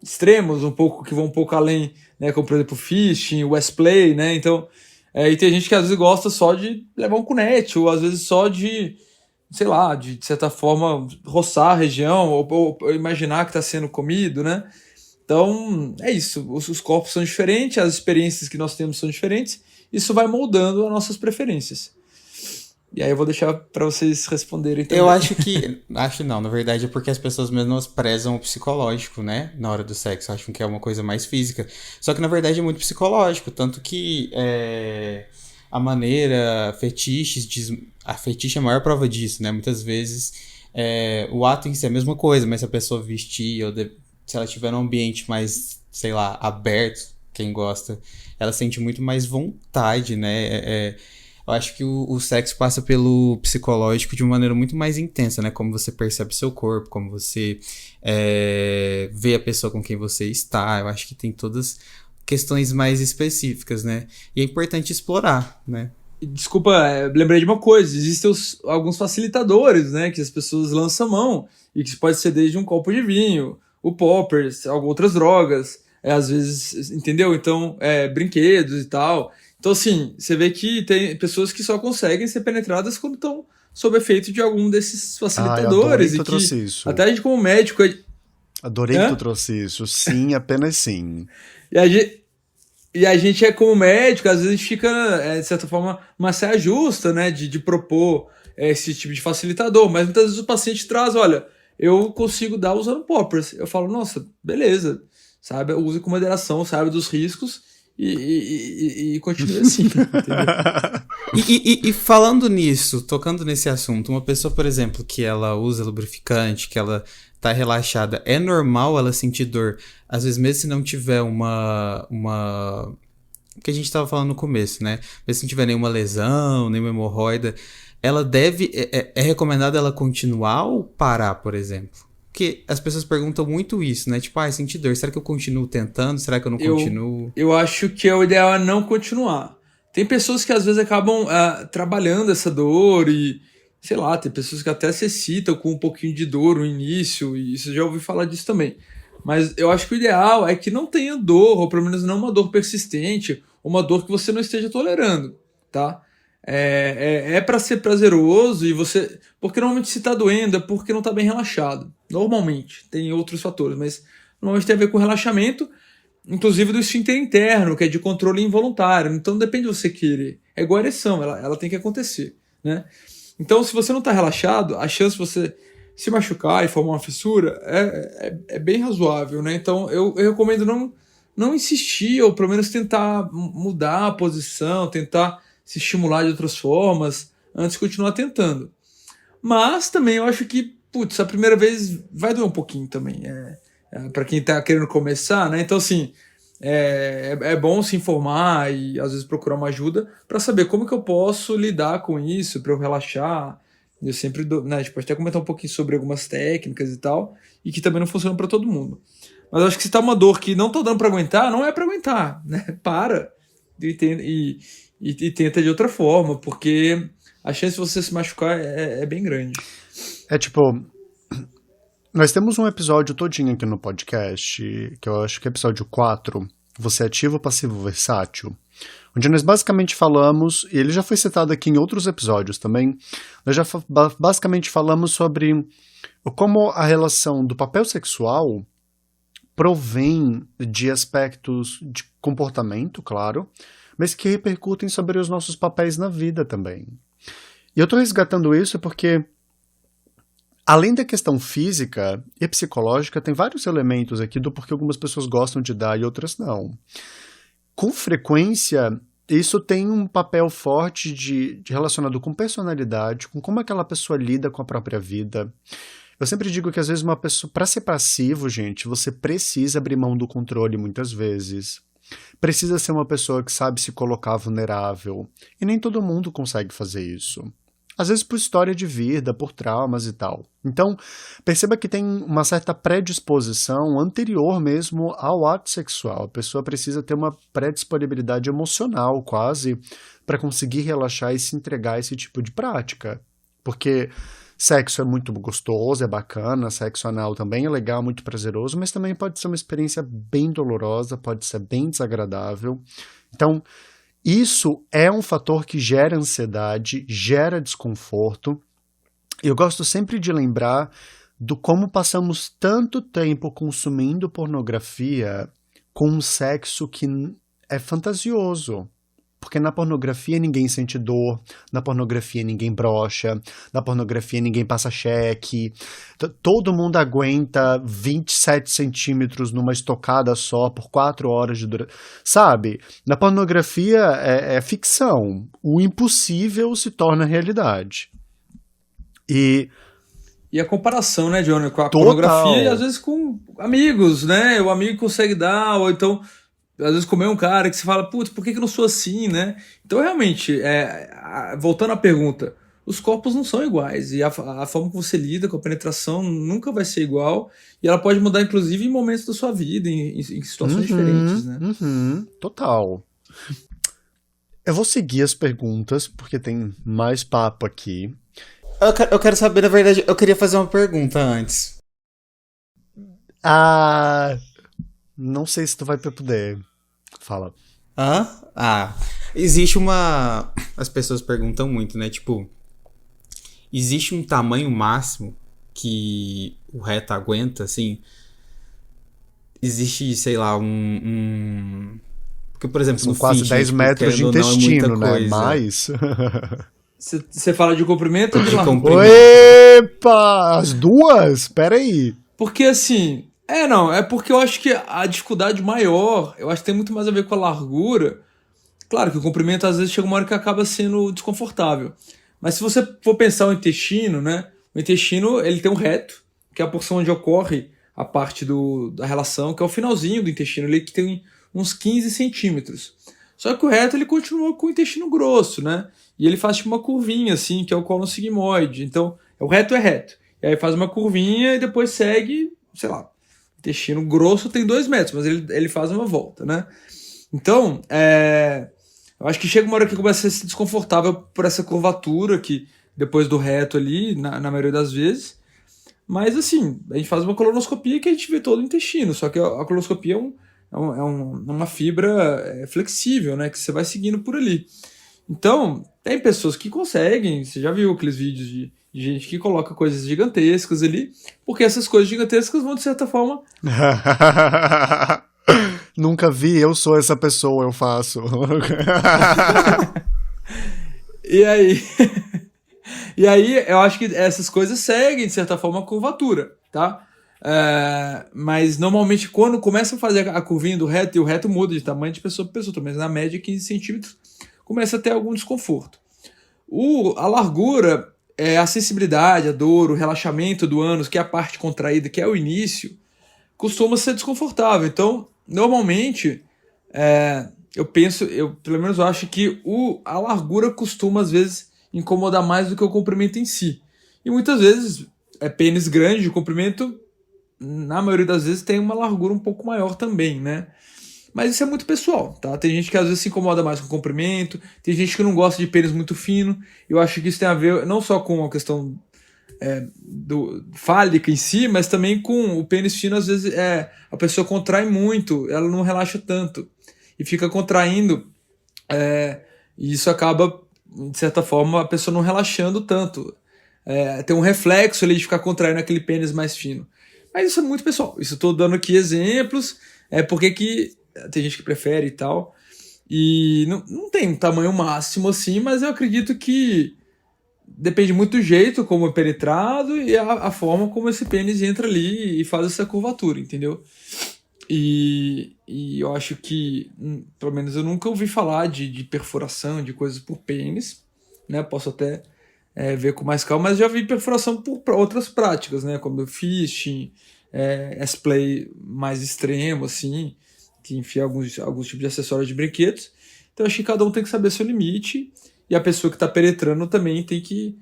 extremos, que vão um pouco além, né, como por exemplo o fisting, o westplay, né? Então, e tem gente que às vezes gosta só de levar um cunete, ou às vezes só de sei lá, de certa forma, roçar a região ou imaginar que está sendo comido, né? Então, é isso. Os corpos são diferentes, as experiências que nós temos são diferentes. Isso vai moldando as nossas preferências. E aí eu vou deixar para vocês responderem também. Eu acho que. Acho não, na verdade é porque as pessoas menosprezam o psicológico, né? Na hora do sexo. Acham que é uma coisa mais física. Só que na verdade é muito psicológico. Tanto que a maneira, fetiches. A fetiche é a maior prova disso, né? Muitas vezes o ato em si é a mesma coisa, mas se a pessoa vestir, se ela estiver num ambiente mais, sei lá, aberto, quem gosta, ela sente muito mais vontade, né? Eu acho que o sexo passa pelo psicológico de uma maneira muito mais intensa, né? Como você percebe seu corpo, como você vê a pessoa com quem você está. Eu acho que tem todas questões mais específicas, né? E é importante explorar, né? Desculpa, lembrei de uma coisa. Existem alguns facilitadores, né? Que as pessoas lançam mão. E que pode ser desde um copo de vinho, o poppers, outras drogas. Às vezes, entendeu? Então, brinquedos e tal. Então, assim, você vê que tem pessoas que só conseguem ser penetradas quando estão sob efeito de algum desses Adorei facilitadores. que E tu que trouxe isso. até a gente, como médico. Adorei que tu trouxe isso. Sim, apenas sim. E a gente como médico, às vezes a gente fica, de certa forma, uma saia justa, né? De propor esse tipo de facilitador. Mas muitas vezes o paciente traz, olha, eu consigo dar usando poppers. Eu falo, nossa, beleza. Sabe? Use com moderação, sabe dos riscos. E continue assim, entendeu? E falando nisso, tocando nesse assunto, uma pessoa, por exemplo, que ela usa lubrificante, que ela tá relaxada, é normal ela sentir dor? Às vezes, mesmo se não tiver uma que a gente tava falando no começo, né? Mesmo se não tiver nenhuma lesão, nenhuma hemorroida, ela deve... É recomendado ela continuar ou parar, por exemplo? Porque as pessoas perguntam muito isso, né? Tipo, senti dor, será que eu continuo tentando? Será que eu não continuo? Eu acho que o ideal é não continuar. Tem pessoas que às vezes acabam trabalhando essa dor e, sei lá, tem pessoas que até se excitam com um pouquinho de dor no início, e isso eu já ouvi falar disso também. Mas eu acho que o ideal é que não tenha dor, ou pelo menos não uma dor persistente, uma dor que você não esteja tolerando, tá? Para ser prazeroso e você... Porque normalmente se tá doendo é porque não tá bem relaxado. Normalmente. Tem outros fatores, mas normalmente tem a ver com relaxamento, inclusive do esfíncter interno, que é de controle involuntário. Então depende de você querer. É igual a ereção, ela tem que acontecer, né? Então se você não tá relaxado, a chance de você se machucar e formar uma fissura é bem razoável, né? Então eu recomendo não insistir, ou pelo menos tentar mudar a posição, tentar se estimular de outras formas, antes de continuar tentando. Mas também eu acho que, a primeira vez vai doer um pouquinho também. Para quem tá querendo começar, né? Então, assim, é bom se informar e às vezes procurar uma ajuda para saber como que eu posso lidar com isso, para eu relaxar. Eu sempre dou, né? A gente pode até comentar um pouquinho sobre algumas técnicas e tal, e que também não funcionam para todo mundo. Mas eu acho que se tá uma dor que não tô dando para aguentar, não é para aguentar, né? Para e tenta de outra forma, porque a chance de você se machucar é bem grande. Nós temos um episódio todinho aqui no podcast, que eu acho que é episódio 4, Você é ativo ou passivo versátil, onde nós basicamente falamos, e ele já foi citado aqui em outros episódios também, nós já basicamente falamos sobre como a relação do papel sexual provém de aspectos de comportamento, claro, mas que repercutem sobre os nossos papéis na vida também. E eu estou resgatando isso porque, além da questão física e psicológica, tem vários elementos aqui do porquê algumas pessoas gostam de dar e outras não. Com frequência, isso tem um papel forte de relacionado com personalidade, com como aquela pessoa lida com a própria vida. Eu sempre digo que às vezes uma pessoa, para ser passivo, gente, você precisa abrir mão do controle muitas vezes. Precisa ser uma pessoa que sabe se colocar vulnerável. E nem todo mundo consegue fazer isso. Às vezes por história de vida, por traumas e tal. Então, perceba que tem uma certa predisposição anterior mesmo ao ato sexual. A pessoa precisa ter uma predisponibilidade emocional, quase, para conseguir relaxar e se entregar a esse tipo de prática. Porque sexo é muito gostoso, é bacana, sexo anal também é legal, muito prazeroso, mas também pode ser uma experiência bem dolorosa, pode ser bem desagradável. Então, isso é um fator que gera ansiedade, gera desconforto, Eu gosto sempre de lembrar do como passamos tanto tempo consumindo pornografia com um sexo que é fantasioso. Porque na pornografia ninguém sente dor, na pornografia ninguém brocha, na pornografia ninguém passa cheque, todo mundo aguenta 27 centímetros numa estocada só por 4 horas de duração. Sabe? Na pornografia é ficção. O impossível se torna realidade. E a comparação, né, Johnny, com a Total. pornografia e às vezes com amigos, né? O amigo consegue dar, ou então, às vezes comer um cara que você fala, putz, por que eu não sou assim, né? Então, realmente, voltando à pergunta, os corpos não são iguais e a forma que você lida com a penetração nunca vai ser igual e ela pode mudar, inclusive, em momentos da sua vida, em situações diferentes, né? Total. Eu vou seguir as perguntas, porque tem mais papo aqui. Eu quero saber, na verdade, eu queria fazer uma pergunta antes. Não sei se tu vai poder. Fala. Existe uma... As pessoas perguntam muito, né? Tipo, existe um tamanho máximo que o reto aguenta, assim? Existe, sei lá, Porque, por exemplo, São no quase fitness, 10 metros de intestino, né? coisa. Mas... Você fala de comprimento ou de largura? Epa! As duas? Peraí. Porque assim, é porque eu acho que a dificuldade maior, eu acho que tem muito mais a ver com a largura. Claro que o comprimento às vezes chega uma hora que acaba sendo desconfortável. Mas se você for pensar o intestino, né? O intestino, ele tem um reto, que é a porção onde ocorre a parte da relação, que é o finalzinho do intestino, ali que tem uns 15 centímetros. Só que o reto, ele continua com o intestino grosso, né? E ele faz tipo uma curvinha, assim, que é o cólon sigmoide. Então, o reto é reto. E aí faz uma curvinha e depois segue, sei lá, o intestino grosso tem 2 metros, mas ele faz uma volta, né? Então, eu acho que chega uma hora que começa a ser desconfortável por essa curvatura que depois do reto ali, na maioria das vezes. Mas, assim, a gente faz uma colonoscopia que a gente vê todo o intestino, só que a colonoscopia é uma fibra flexível, né? Que você vai seguindo por ali. Então, tem pessoas que conseguem, você já viu aqueles vídeos de gente que coloca coisas gigantescas ali, porque essas coisas gigantescas vão, de certa forma... Nunca vi, eu sou essa pessoa, eu faço. E aí, eu acho que essas coisas seguem, de certa forma, a curvatura, tá? Mas normalmente quando começa a fazer a curvinha do reto, e o reto muda de tamanho de pessoa para pessoa, mas na média 15 centímetros, começa a ter algum desconforto. A largura, a sensibilidade, a dor, o relaxamento do ânus, que é a parte contraída, que é o início, costuma ser desconfortável. Então, normalmente, eu pelo menos acho que a largura costuma, às vezes, incomodar mais do que o comprimento em si. E muitas vezes, pênis grande de comprimento, na maioria das vezes, tem uma largura um pouco maior também, né? Mas isso é muito pessoal, tá? Tem gente que às vezes se incomoda mais com o comprimento, tem gente que não gosta de pênis muito fino. Eu acho que isso tem a ver não só com a questão fálica em si, mas também com o pênis fino. Às vezes a pessoa contrai muito, ela não relaxa tanto e fica contraindo, e isso acaba, de certa forma, a pessoa não relaxando tanto. Tem um reflexo ali de ficar contraindo aquele pênis mais fino. Mas isso é muito pessoal. Isso eu tô dando aqui exemplos, porque que tem gente que prefere e tal. E não tem um tamanho máximo assim, mas eu acredito que depende muito do jeito como é penetrado e a forma como esse pênis entra ali e faz essa curvatura, entendeu? E eu acho que, pelo menos eu nunca ouvi falar de perfuração, de coisas por pênis, né? Posso até ver com mais calma, mas já vi perfuração por outras práticas, né? Como fisting, S-play mais extremo, assim, que enfia alguns tipos de acessórios de brinquedos. Então acho que cada um tem que saber seu limite e a pessoa que está penetrando também tem que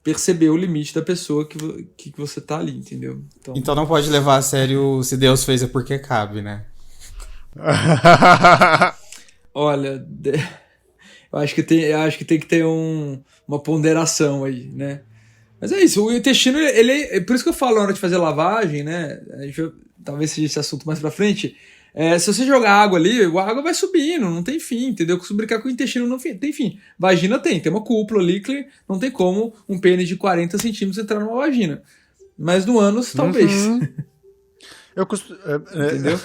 perceber o limite da pessoa que você tá ali, entendeu? Então não pode levar a sério se Deus fez é porque cabe, né? Olha, eu acho que tem que ter uma ponderação aí, né? Mas é isso, o intestino, por isso que eu falo na hora de fazer lavagem, né? Talvez seja esse assunto mais pra frente. Se você jogar água ali, a água vai subindo, não tem fim, entendeu? Se brincar com o intestino não tem fim. Vagina tem uma cúpula ali que não tem como um pênis de 40 centímetros entrar numa vagina. Mas no ânus, talvez. Entendeu?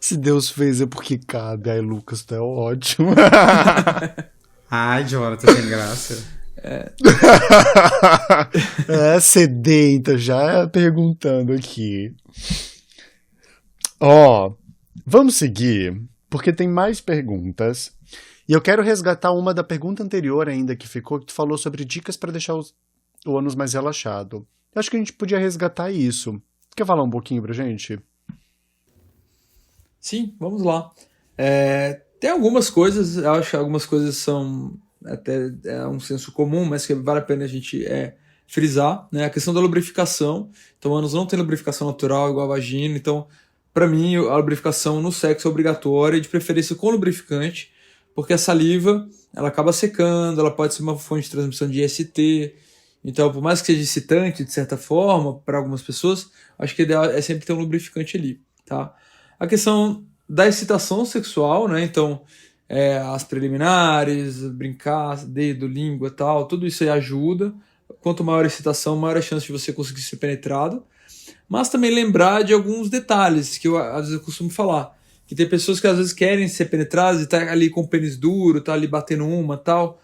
Se Deus fez é porque cabe. Aí, Lucas, tu é ótimo. Ai, Jonathan, sem graça. Sedenta, já perguntando aqui. Vamos seguir, porque tem mais perguntas. E eu quero resgatar uma da pergunta anterior ainda que ficou, que tu falou sobre dicas para deixar o ânus mais relaxado. Eu acho que a gente podia resgatar isso. Quer falar um pouquinho pra gente? Sim, vamos lá. Tem algumas coisas, eu acho que algumas coisas são até um senso comum, mas que vale a pena a gente frisar, né? A questão da lubrificação. Então, o ânus não tem lubrificação natural igual a vagina, então, para mim, a lubrificação no sexo é obrigatória, de preferência com lubrificante, porque a saliva, ela acaba secando, ela pode ser uma fonte de transmissão de IST. Então, por mais que seja excitante, de certa forma, para algumas pessoas, acho que o ideal é sempre ter um lubrificante ali, tá? A questão da excitação sexual, né? Então, as preliminares, brincar, dedo, língua e tal, tudo isso aí ajuda. Quanto maior a excitação, maior a chance de você conseguir ser penetrado. Mas também lembrar de alguns detalhes que às vezes eu costumo falar. Que tem pessoas que às vezes querem ser penetradas e tá ali com o pênis duro, tá ali batendo uma e tal.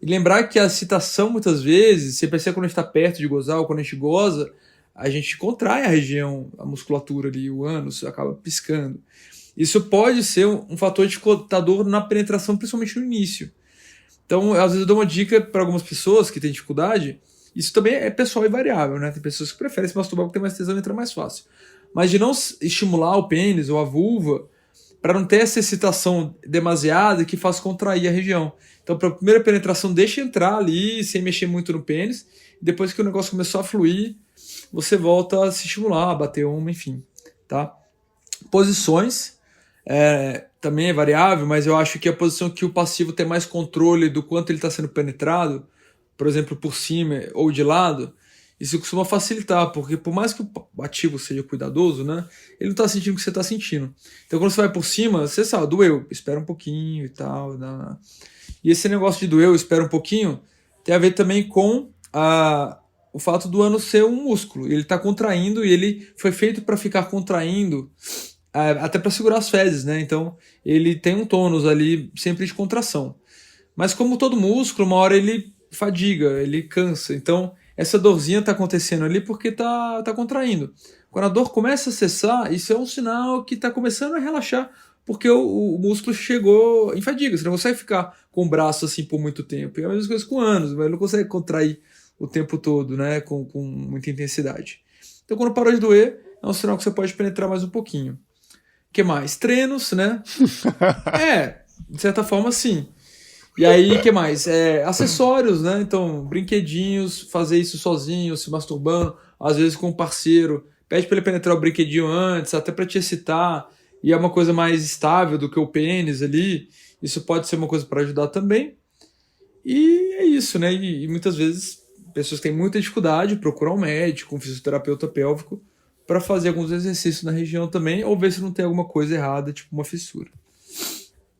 E lembrar que a excitação, muitas vezes, você percebe quando a gente está perto de gozar ou quando a gente goza, a gente contrai a região, a musculatura ali, o ânus, acaba piscando. Isso pode ser um fator dificultador na penetração, principalmente no início. Então, às vezes eu dou uma dica para algumas pessoas que têm dificuldade. Isso também é pessoal e variável, né? Tem pessoas que preferem se masturbar porque tem mais tesão e entra mais fácil. Mas de não estimular o pênis ou a vulva para não ter essa excitação demasiada que faz contrair a região. Então, para a primeira penetração, deixa entrar ali, sem mexer muito no pênis. Depois que o negócio começou a fluir, você volta a se estimular, a bater uma, enfim. Tá? Posições, também é variável, mas eu acho que a posição que o passivo tem mais controle do quanto ele está sendo penetrado, por exemplo, por cima ou de lado, isso costuma facilitar, porque por mais que o ativo seja cuidadoso, né, ele não está sentindo o que você está sentindo. Então, quando você vai por cima, você sabe, doeu, espera um pouquinho e tal. E esse negócio de doeu, espera um pouquinho, tem a ver também com o fato do ânus ser um músculo. Ele está contraindo e ele foi feito para ficar contraindo, até para segurar as fezes, né? Então, ele tem um tônus ali sempre de contração. Mas como todo músculo, uma hora ele fadiga, ele cansa. Então, essa dorzinha está acontecendo ali porque tá contraindo. Quando a dor começa a cessar, isso é um sinal que está começando a relaxar, porque o músculo chegou em fadiga. Você não consegue ficar com o braço assim por muito tempo. E é a mesma coisa com ânus, mas não consegue contrair o tempo todo, né, com muita intensidade. Então, quando parou de doer, é um sinal que você pode penetrar mais um pouquinho. O que mais? Treinos, né? De certa forma, sim. E aí, o que mais? Acessórios, né? Então, brinquedinhos, fazer isso sozinho, se masturbando, às vezes com um parceiro. Pede para ele penetrar o brinquedinho antes, até para te excitar. E é uma coisa mais estável do que o pênis ali. Isso pode ser uma coisa para ajudar também. E é isso, né? E muitas vezes, pessoas que têm muita dificuldade procuram um médico, um fisioterapeuta pélvico, para fazer alguns exercícios na região também, ou ver se não tem alguma coisa errada, tipo uma fissura.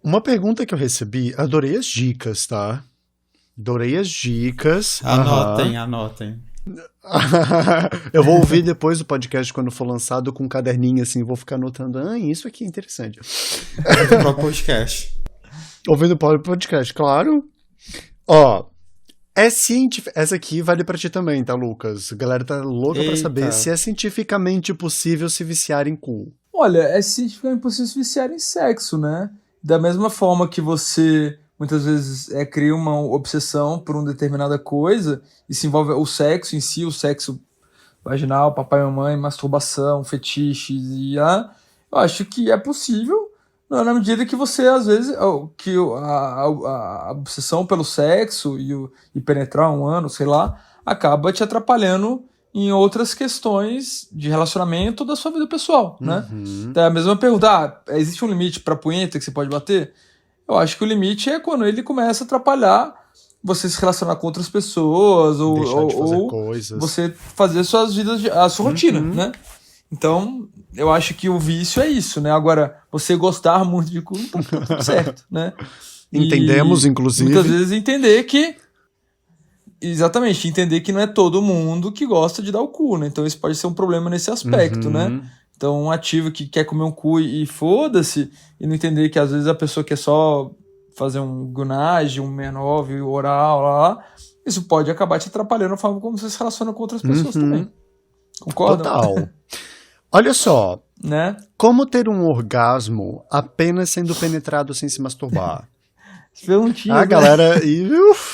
Uma pergunta que eu recebi, adorei as dicas, tá? Adorei as dicas. Anotem. Eu vou ouvir depois do podcast quando for lançado com um caderninho assim, vou ficar anotando. Isso aqui é interessante. Ouvindo o próprio podcast. Ouvindo o próprio podcast, claro. Ó, essa aqui vale pra ti também, tá, Lucas? A galera tá louca pra saber se é cientificamente possível se viciar em cu. Olha, é cientificamente possível se viciar em sexo, né? Da mesma forma que você muitas vezes cria uma obsessão por uma determinada coisa e se envolve o sexo em si, o sexo vaginal, papai e mamãe, masturbação, fetiches eu acho que é possível na medida que você, às vezes, que a obsessão pelo sexo e penetrar um ano, sei lá, acaba te atrapalhando em outras questões de relacionamento da sua vida pessoal, né? Então é a mesma pergunta, existe um limite pra punheta que você pode bater? Eu acho que o limite é quando ele começa a atrapalhar você se relacionar com outras pessoas ou coisas. você fazer a sua rotina, né? Então, eu acho que o vício é isso, né? Agora, você gostar muito de cu, tá tudo certo, né? Entendemos, E inclusive. muitas vezes entender que... Exatamente, entender que não é todo mundo que gosta de dar o cu, né? Então isso pode ser um problema nesse aspecto, né? Uhum. Então um ativo que quer comer um cu e foda-se, e não entender que às vezes a pessoa quer só fazer um gunage, um menor, oral, lá, isso pode acabar te atrapalhando a forma como você se relaciona com outras pessoas também. Concordam? Total. Olha só, Né? como ter um orgasmo apenas sendo penetrado sem se masturbar? As perguntinhas, A né? galera...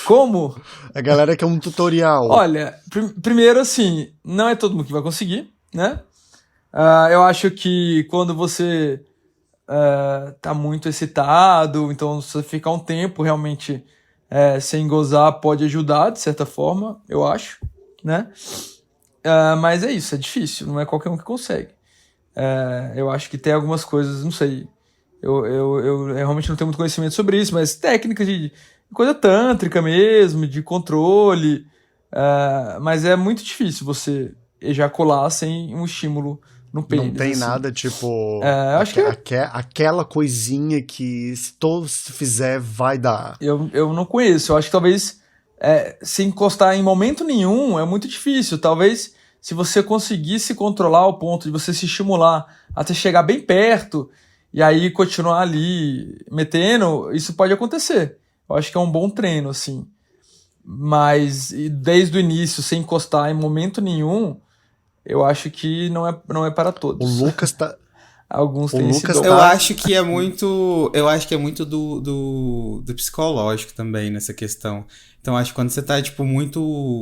Como? A galera quer um tutorial. Olha, primeiro assim, não é todo mundo que vai conseguir, né? Eu acho que quando você tá muito excitado, então se você ficar um tempo realmente sem gozar pode ajudar, de certa forma, eu acho, né? Mas é isso, é difícil, não é qualquer um que consegue. Eu acho que tem algumas coisas, não sei, eu realmente não tenho muito conhecimento sobre isso, mas técnicas de coisa tântrica mesmo, de controle, mas é muito difícil você ejacular sem um estímulo no pênis. Não tem assim. nada, tipo... Eu acho que aquela coisinha que se todos fizer, vai dar. eu não conheço. Eu acho que talvez se encostar em momento nenhum é muito difícil. Talvez se você conseguisse controlar ao ponto de você se estimular até chegar bem perto e aí continuar ali metendo, isso pode acontecer. Eu acho que é um bom treino, assim. Mas desde o início, sem encostar em momento nenhum, eu acho que não é para O todos. Lucas tá... Alguns O têm esse Lucas dom. Eu tá... acho que é muito. Eu acho que é muito do psicológico também nessa questão. Então, acho que quando você tá, tipo, muito.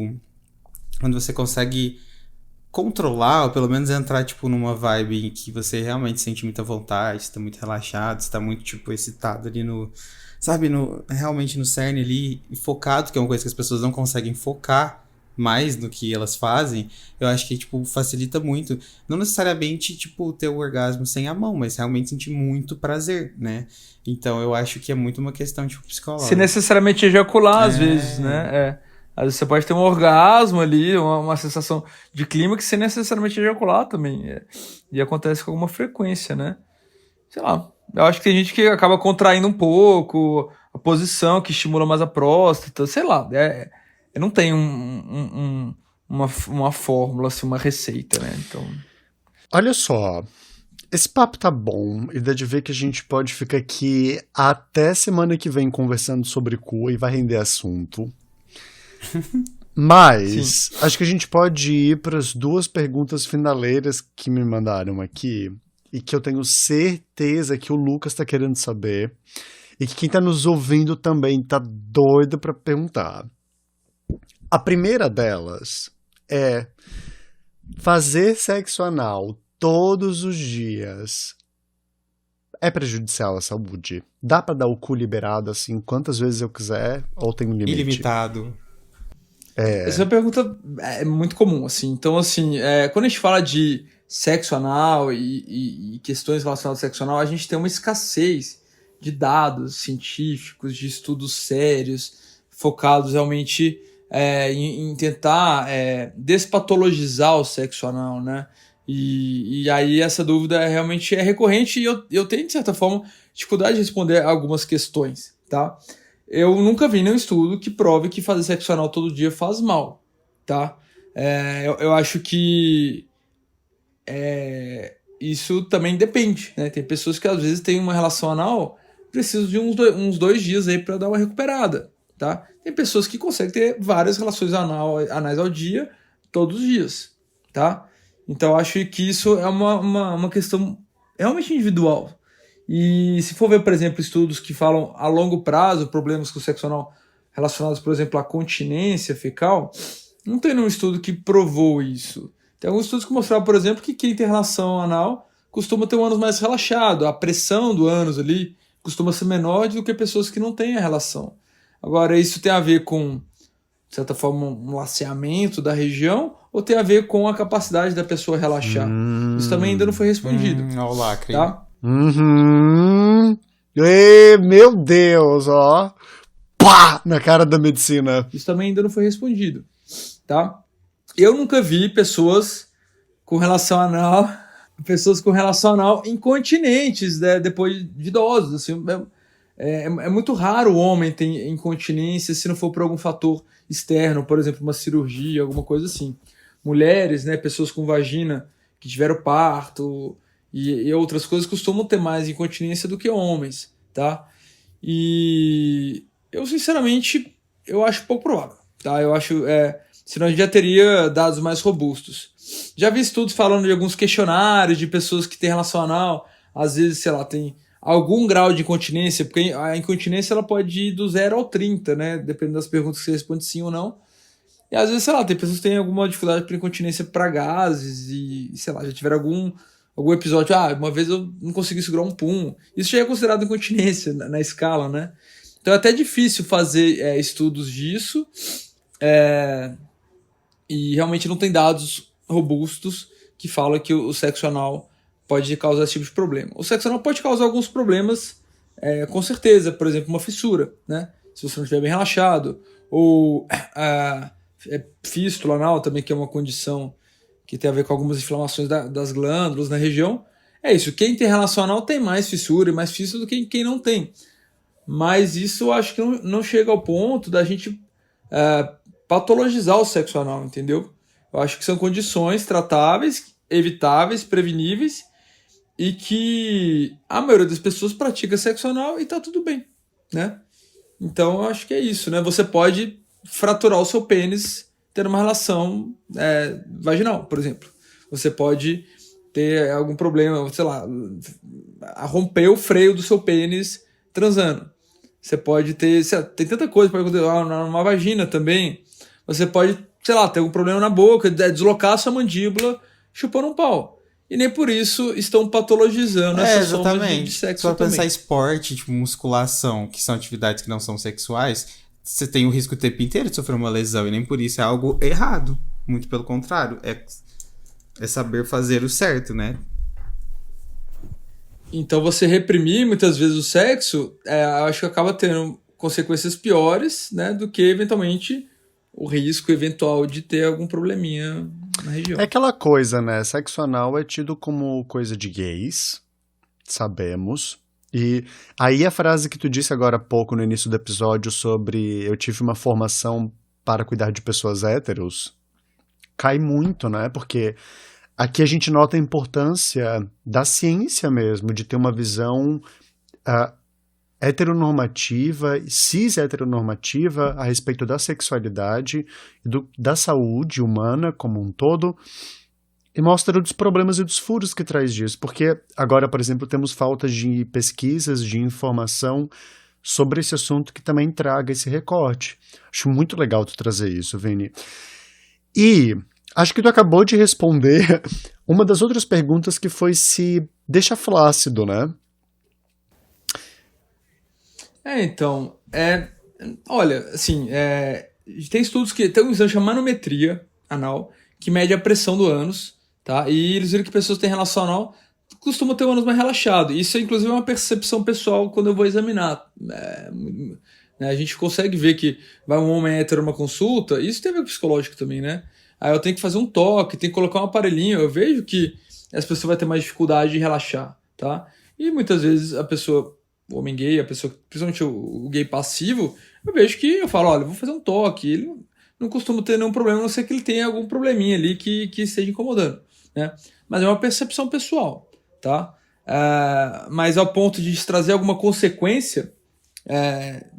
Quando você consegue controlar, ou pelo menos entrar, tipo, numa vibe em que você realmente sente muita vontade, você tá muito relaxado, você tá muito, tipo, excitado ali no... Sabe, realmente no cerne ali, focado, que é uma coisa que as pessoas não conseguem focar mais no que elas fazem, eu acho que, tipo, facilita muito. Não necessariamente, tipo, ter o orgasmo sem a mão, mas realmente sentir muito prazer, né? Então, eu acho que é muito uma questão, tipo, Se psicológica. necessariamente ejacular, às vezes, né? Às vezes você pode ter um orgasmo ali, uma sensação de clímax sem necessariamente ejacular também. E acontece com alguma frequência, né? Sei lá. Eu acho que tem gente que acaba contraindo um pouco a posição, que estimula mais a próstata, sei lá. Eu não tenho uma fórmula, assim, uma receita, né? Então. Olha só, esse papo tá bom e dá de ver que a gente pode ficar aqui até semana que vem conversando sobre cu e vai render assunto. Mas acho que a gente pode ir para as duas perguntas finaleiras que me mandaram aqui e que eu tenho certeza que o Lucas tá querendo saber e que quem tá nos ouvindo também tá doido para perguntar. A primeira delas é: fazer sexo anal todos os dias é prejudicial à saúde? Dá pra dar o cu liberado assim quantas vezes eu quiser ou tem um limite? Ilimitado. Essa é uma pergunta muito comum, assim. Então, assim, quando a gente fala de sexo anal e questões relacionadas ao sexo anal, a gente tem uma escassez de dados científicos, de estudos sérios, focados realmente em tentar despatologizar o sexo anal, né? E aí essa dúvida realmente é recorrente e eu tenho, de certa forma, dificuldade de responder algumas questões, tá? Eu nunca vi nenhum estudo que prove que fazer sexo anal todo dia faz mal, tá? Eu acho que isso também depende, né? Tem pessoas que às vezes têm uma relação anal, precisam de uns 2 dias aí para dar uma recuperada, tá? Tem pessoas que conseguem ter várias relações anais ao dia, todos os dias, tá? Então eu acho que isso é uma questão realmente individual. E se for ver, por exemplo, estudos que falam a longo prazo, problemas com o sexo anal relacionados, por exemplo, à continência fecal, não tem nenhum estudo que provou isso. Tem alguns estudos que mostraram, por exemplo, que quem tem relação anal costuma ter um ânus mais relaxado, a pressão do ânus ali costuma ser menor do que pessoas que não têm a relação. Agora, isso tem a ver com, de certa forma, um laceamento da região ou tem a ver com a capacidade da pessoa relaxar? Isso também ainda não foi respondido. Olha o lacre. Tá? Meu Deus, ó. Pá! Na cara da medicina. Isso também ainda não foi respondido, tá? Eu nunca vi pessoas com relação anal pessoas com relação anal incontinentes, né, depois de idosos. Assim, é muito raro o homem ter incontinência se não for por algum fator externo, por exemplo, uma cirurgia, alguma coisa assim. Mulheres, né, pessoas com vagina que tiveram parto e outras coisas costumam ter mais incontinência do que homens, tá? E eu, sinceramente, eu acho pouco provável, tá? Eu acho, senão a gente já teria dados mais robustos. Já vi estudos falando de alguns questionários de pessoas que têm relação anal, às vezes, sei lá, tem algum grau de incontinência, porque a incontinência ela pode ir do 0 ao 30, né? Dependendo das perguntas que você responde sim ou não. E às vezes, sei lá, tem pessoas que têm alguma dificuldade para incontinência para gases e, sei lá, já tiveram algum episódio, uma vez eu não consegui segurar um pum. Isso já é considerado incontinência na escala, né? Então é até difícil fazer estudos disso e realmente não tem dados robustos que falam que o sexo anal pode causar esse tipo de problema. O sexo anal pode causar alguns problemas, com certeza, por exemplo, uma fissura, né? Se você não estiver bem relaxado, ou fístula anal também, que é uma condição que tem a ver com algumas inflamações das glândulas na região. É isso, quem tem relação anal tem mais fissura e mais fístula do que quem não tem. Mas isso eu acho que não chega ao ponto da gente patologizar o sexo anal, entendeu? Eu acho que são condições tratáveis, evitáveis, preveníveis e que a maioria das pessoas pratica sexo anal e tá tudo bem, né? Então eu acho que é isso, né? Você pode fraturar o seu pênis tendo uma relação vaginal, por exemplo. Você pode ter algum problema, sei lá, romper o freio do seu pênis transando. Você pode ter, sei lá, tem tanta coisa, pode acontecer numa vagina também. Você pode, sei lá, ter algum problema na boca, deslocar a sua mandíbula chupando um pau. E nem por isso estão patologizando essas formas de sexo Só também. pensar esporte, tipo musculação, que são atividades que não são sexuais, você tem o risco o tempo inteiro de sofrer uma lesão, e nem por isso é algo errado. Muito pelo contrário, é saber fazer o certo, né? Então você reprimir muitas vezes o sexo, eu acho que acaba tendo consequências piores, né, do que eventualmente o risco eventual de ter algum probleminha na região. É aquela coisa, né? Sexo anal é tido como coisa de gays, sabemos. E aí a frase que tu disse agora há pouco no início do episódio sobre eu tive uma formação para cuidar de pessoas héteros, cai muito, né? Porque aqui a gente nota a importância da ciência mesmo, de ter uma visão heteronormativa, cis-heteronormativa a respeito da sexualidade e da saúde humana como um todo, e mostra dos problemas e dos furos que traz disso, porque agora, por exemplo, temos falta de pesquisas, de informação sobre esse assunto que também traga esse recorte. Acho muito legal tu trazer isso, Vini. E acho que tu acabou de responder uma das outras perguntas que foi se deixa flácido, né? Então, olha, assim, tem estudos que tem um exame chamado manometria anal, que mede a pressão do ânus, tá? E eles viram que pessoas que têm relação anal costumam ter o ânus mais relaxado. Isso, inclusive, é uma percepção pessoal quando eu vou examinar. Né? A gente consegue ver que vai um homem hétero numa consulta, isso tem a ver com psicológico também, né? Aí eu tenho que fazer um toque, tenho que colocar um aparelhinho, eu vejo que essa pessoa vai ter mais dificuldade de relaxar, tá? E muitas vezes a pessoa, o homem gay, a pessoa, principalmente o gay passivo, eu vejo que eu falo, olha, vou fazer um toque, ele não costuma ter nenhum problema, a não ser que ele tenha algum probleminha ali que esteja incomodando, né? Mas é uma percepção pessoal, tá? Mas ao ponto de trazer alguma consequência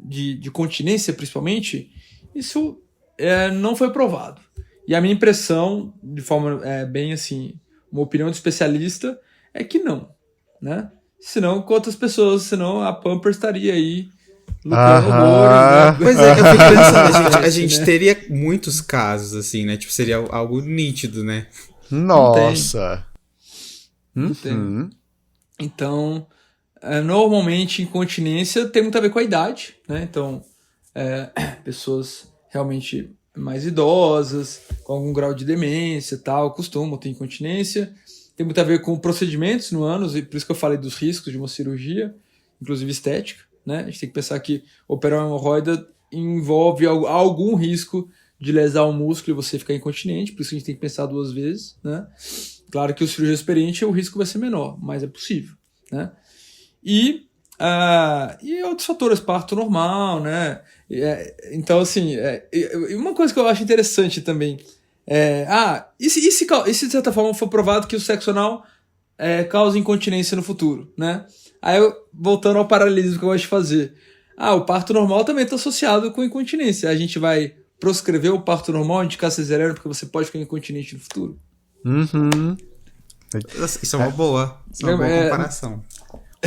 de continência, principalmente, isso não foi provado. E a minha impressão, de forma bem assim, uma opinião de especialista, é que não, né? Senão, quantas pessoas, senão a Pampers estaria aí lucrando horrores, né? Pois é, eu fico pensando, a gente teria muitos casos, assim, né? Tipo, seria algo nítido, né? Nossa! Não tem. Então, normalmente, incontinência tem muito a ver com a idade, né? Então, pessoas realmente mais idosas, com algum grau de demência e tal, costumam ter incontinência. Tem muito a ver com procedimentos no ânus, e por isso que eu falei dos riscos de uma cirurgia, inclusive estética, né? A gente tem que pensar que operar uma hemorroida envolve algum risco de lesar o músculo e você ficar incontinente, por isso que a gente tem que pensar duas vezes, né? Claro que o cirurgião experiente o risco vai ser menor, mas é possível, né? E outros fatores, parto normal, né? Então, assim, e uma coisa que eu acho interessante também e se de certa forma for provado que o sexo anal causa incontinência no futuro, né? Aí, voltando ao paralelismo que eu gosto de fazer. O parto normal também está associado com incontinência. A gente vai proscrever o parto normal, indicar cesariana, porque você pode ficar incontinente no futuro. Uhum. Isso é uma boa. Isso é uma boa comparação.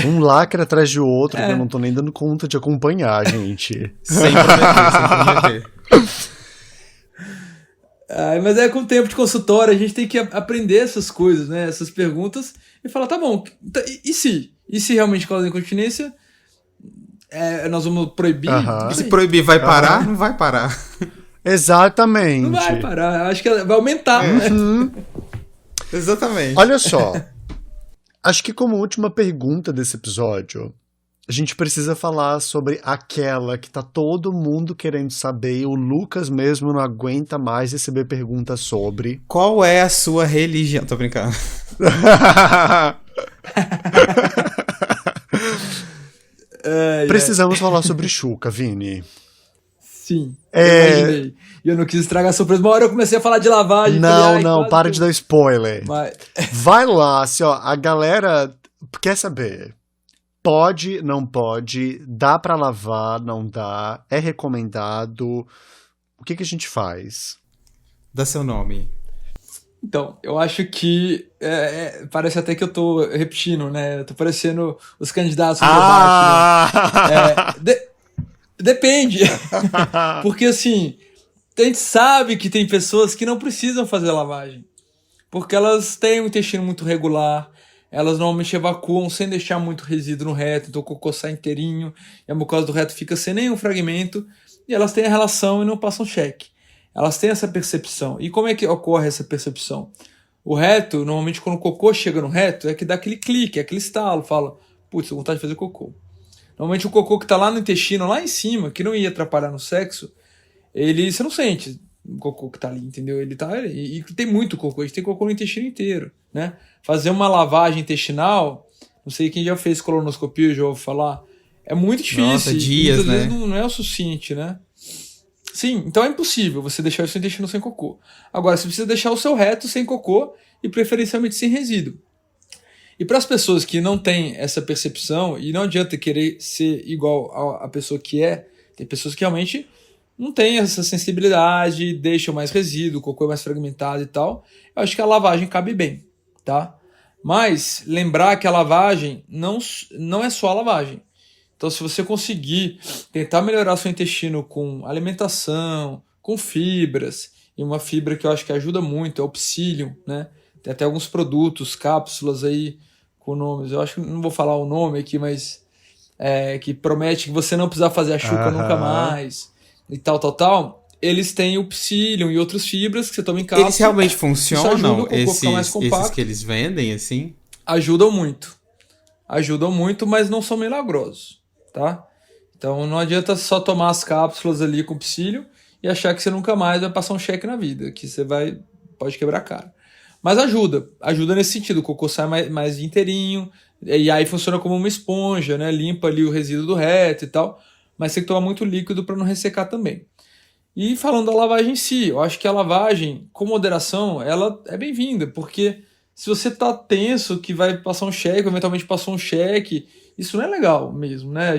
Um lacre atrás de outro, que eu não tô nem dando conta de acompanhar, gente. Sem prometer. Mas com o tempo de consultório, a gente tem que aprender essas coisas, né? Essas perguntas, e falar, tá bom, e se? E se realmente causa incontinência? Nós vamos proibir? Aham. E se proibir, vai parar? Não vai parar. Exatamente. Não vai parar, acho que vai aumentar, né? Exatamente. Olha só, acho que como última pergunta desse episódio, a gente precisa falar sobre aquela que tá todo mundo querendo saber, e o Lucas mesmo não aguenta mais receber perguntas sobre. Qual é a sua religião? Tô brincando. Precisamos falar sobre Xuca, Vini. Sim, eu imaginei. E eu não quis estragar a surpresa. Uma hora eu comecei a falar de lavagem. Não, para de dar spoiler. Mas... Vai lá, assim, ó, a galera quer saber. Pode, não pode, dá pra lavar, não dá, é recomendado. O que a gente faz? Dá seu nome. Então, eu acho que parece até que eu tô repetindo, né? Eu tô parecendo os candidatos no debate, né? Depende. Porque, assim, a gente sabe que tem pessoas que não precisam fazer lavagem. Porque elas têm um intestino muito regular, elas normalmente evacuam sem deixar muito resíduo no reto, então o cocô sai inteirinho, e a mucosa do reto fica sem nenhum fragmento, e elas têm a relação e não passam cheque. Elas têm essa percepção. E como é que ocorre essa percepção? O reto, normalmente quando o cocô chega no reto, é que dá aquele clique, aquele estalo, fala, putz, tô com vontade de fazer cocô. Normalmente o cocô que tá lá no intestino, lá em cima, que não ia atrapalhar no sexo, você não sente o cocô que tá ali, entendeu? Ele tá e tem muito cocô, a gente tem cocô no intestino inteiro, né? Fazer uma lavagem intestinal, não sei quem já fez colonoscopia, já ouviu falar, é muito difícil. Nossa, dias, muitas né? vezes não é o suficiente, né? Sim, então é impossível você deixar o seu intestino sem cocô. Agora, você precisa deixar o seu reto sem cocô e preferencialmente sem resíduo. E para as pessoas que não têm essa percepção, e não adianta querer ser igual a pessoa que tem pessoas que realmente não têm essa sensibilidade, deixam mais resíduo, o cocô é mais fragmentado e tal, eu acho que a lavagem cabe bem, tá? Mas lembrar que a lavagem não é só a lavagem. Então, se você conseguir tentar melhorar seu intestino com alimentação, com fibras, e uma fibra que eu acho que ajuda muito é o psyllium, né? Tem até alguns produtos, cápsulas aí com nomes, eu acho que não vou falar o nome aqui, mas que promete que você não precisa fazer a chuca nunca mais, e tal. Eles têm o psyllium e outras fibras que você toma em cápsula. Eles realmente funcionam, esses que eles vendem, assim? Ajudam muito, mas não são milagrosos, tá? Então não adianta só tomar as cápsulas ali com psyllium e achar que você nunca mais vai passar um cheque na vida, que você pode quebrar a cara. Mas ajuda nesse sentido, o cocô sai mais inteirinho, e aí funciona como uma esponja, né? Limpa ali o resíduo do reto e tal, mas tem que tomar muito líquido para não ressecar também. E falando da lavagem em si, eu acho que a lavagem, com moderação, ela é bem-vinda, porque se você tá tenso que vai passar um cheque, eventualmente passou um cheque, isso não é legal mesmo, né?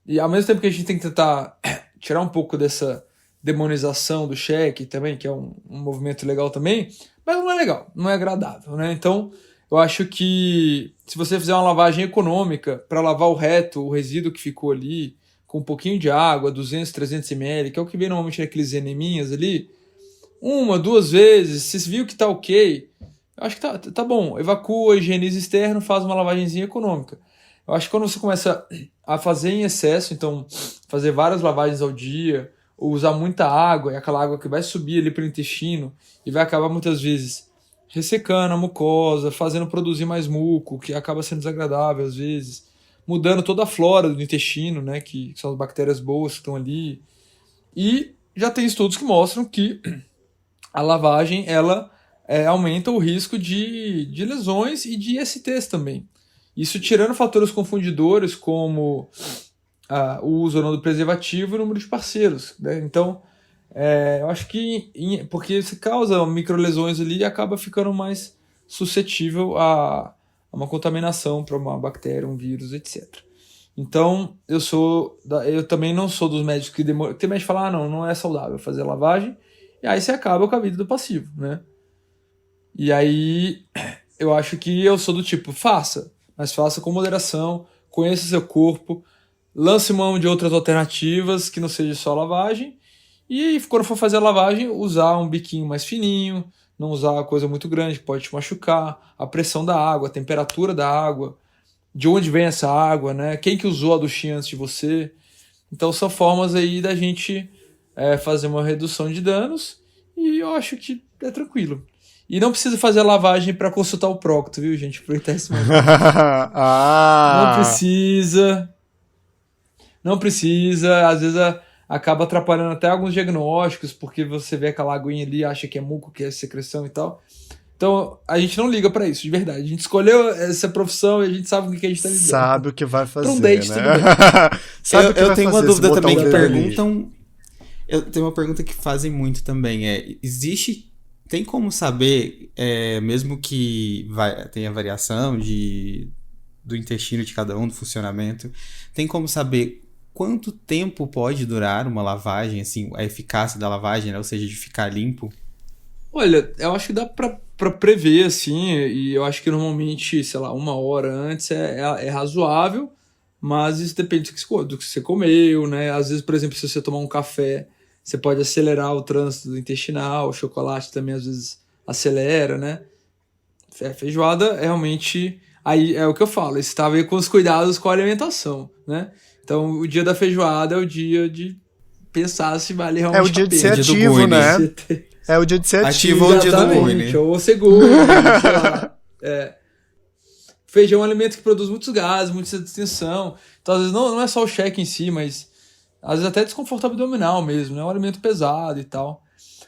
E ao mesmo tempo que a gente tem que tentar tirar um pouco dessa demonização do cheque também, que é um movimento legal também, mas não é legal, não é agradável, né? Então, eu acho que se você fizer uma lavagem econômica para lavar o reto, o resíduo que ficou ali, com um pouquinho de água, 200, 300 ml, que é o que vem normalmente naqueles eneminhas ali, 1, 2 vezes, se viu que tá ok, eu acho que tá bom. Evacua, higieniza externo, faz uma lavagenzinha econômica. Eu acho que quando você começa a fazer em excesso, então fazer várias lavagens ao dia, ou usar muita água, e aquela água que vai subir ali para o intestino e vai acabar muitas vezes ressecando a mucosa, fazendo produzir mais muco, que acaba sendo desagradável às vezes, mudando toda a flora do intestino, né, que são as bactérias boas que estão ali. E já tem estudos que mostram que a lavagem, ela aumenta o risco de lesões e de ISTs também. Isso tirando fatores confundidores como o uso ou não do preservativo e o número de parceiros, né? Então, eu acho que porque se causa microlesões ali e acaba ficando mais suscetível a uma contaminação para uma bactéria, um vírus, etc. Então, eu também não sou dos médicos que demoram. Tem médico que fala, não é saudável fazer lavagem, e aí você acaba com a vida do passivo, né? E aí, eu acho que eu sou do tipo, mas faça com moderação, conheça seu corpo, lance mão de outras alternativas que não seja só lavagem, e quando for fazer a lavagem, usar um biquinho mais fininho, não usar coisa muito grande que pode te machucar, a pressão da água, a temperatura da água, de onde vem essa água, né? Quem que usou a duchinha antes de você. Então são formas aí da gente fazer uma redução de danos, e eu acho que é tranquilo. E não precisa fazer a lavagem para consultar o prócto, viu, gente? Aproveitar esse momento. Não precisa. Não precisa. Às vezes acaba atrapalhando até alguns diagnósticos, porque você vê aquela aguinha ali, acha que é muco, que é secreção e tal. Então, a gente não liga pra isso, de verdade. A gente escolheu essa profissão e a gente sabe o que a gente tá lidando. Sabe o que vai fazer, pra um date, né? tudo bem. Sabe o que eu tenho uma dúvida também que perguntam. Eu tenho uma pergunta que fazem muito também. Tem como saber, mesmo que tenha variação do intestino de cada um, do funcionamento, tem como saber quanto tempo pode durar uma lavagem, assim, a eficácia da lavagem, né? Ou seja, de ficar limpo? Olha, eu acho que dá pra prever, assim, e eu acho que normalmente, sei lá, 1 hora antes é razoável, mas isso depende do que você comeu, né? Às vezes, por exemplo, se você tomar um café, você pode acelerar o trânsito intestinal, o chocolate também às vezes acelera, né? Feijoada realmente, aí é o que eu falo, estava aí com os cuidados com a alimentação, né? Então, o dia da feijoada é o dia de pensar se vale realmente É o dia de ser Dia do ativo, Gurney. né? É o dia de ser ativo. Ativo o dia do Gurney. Ou seguro, sei lá. Feijão é um alimento que produz muitos gases, muita distensão. Então, às vezes, não é só o cheque em si, mas às vezes até desconforto abdominal mesmo, né? É um alimento pesado e tal.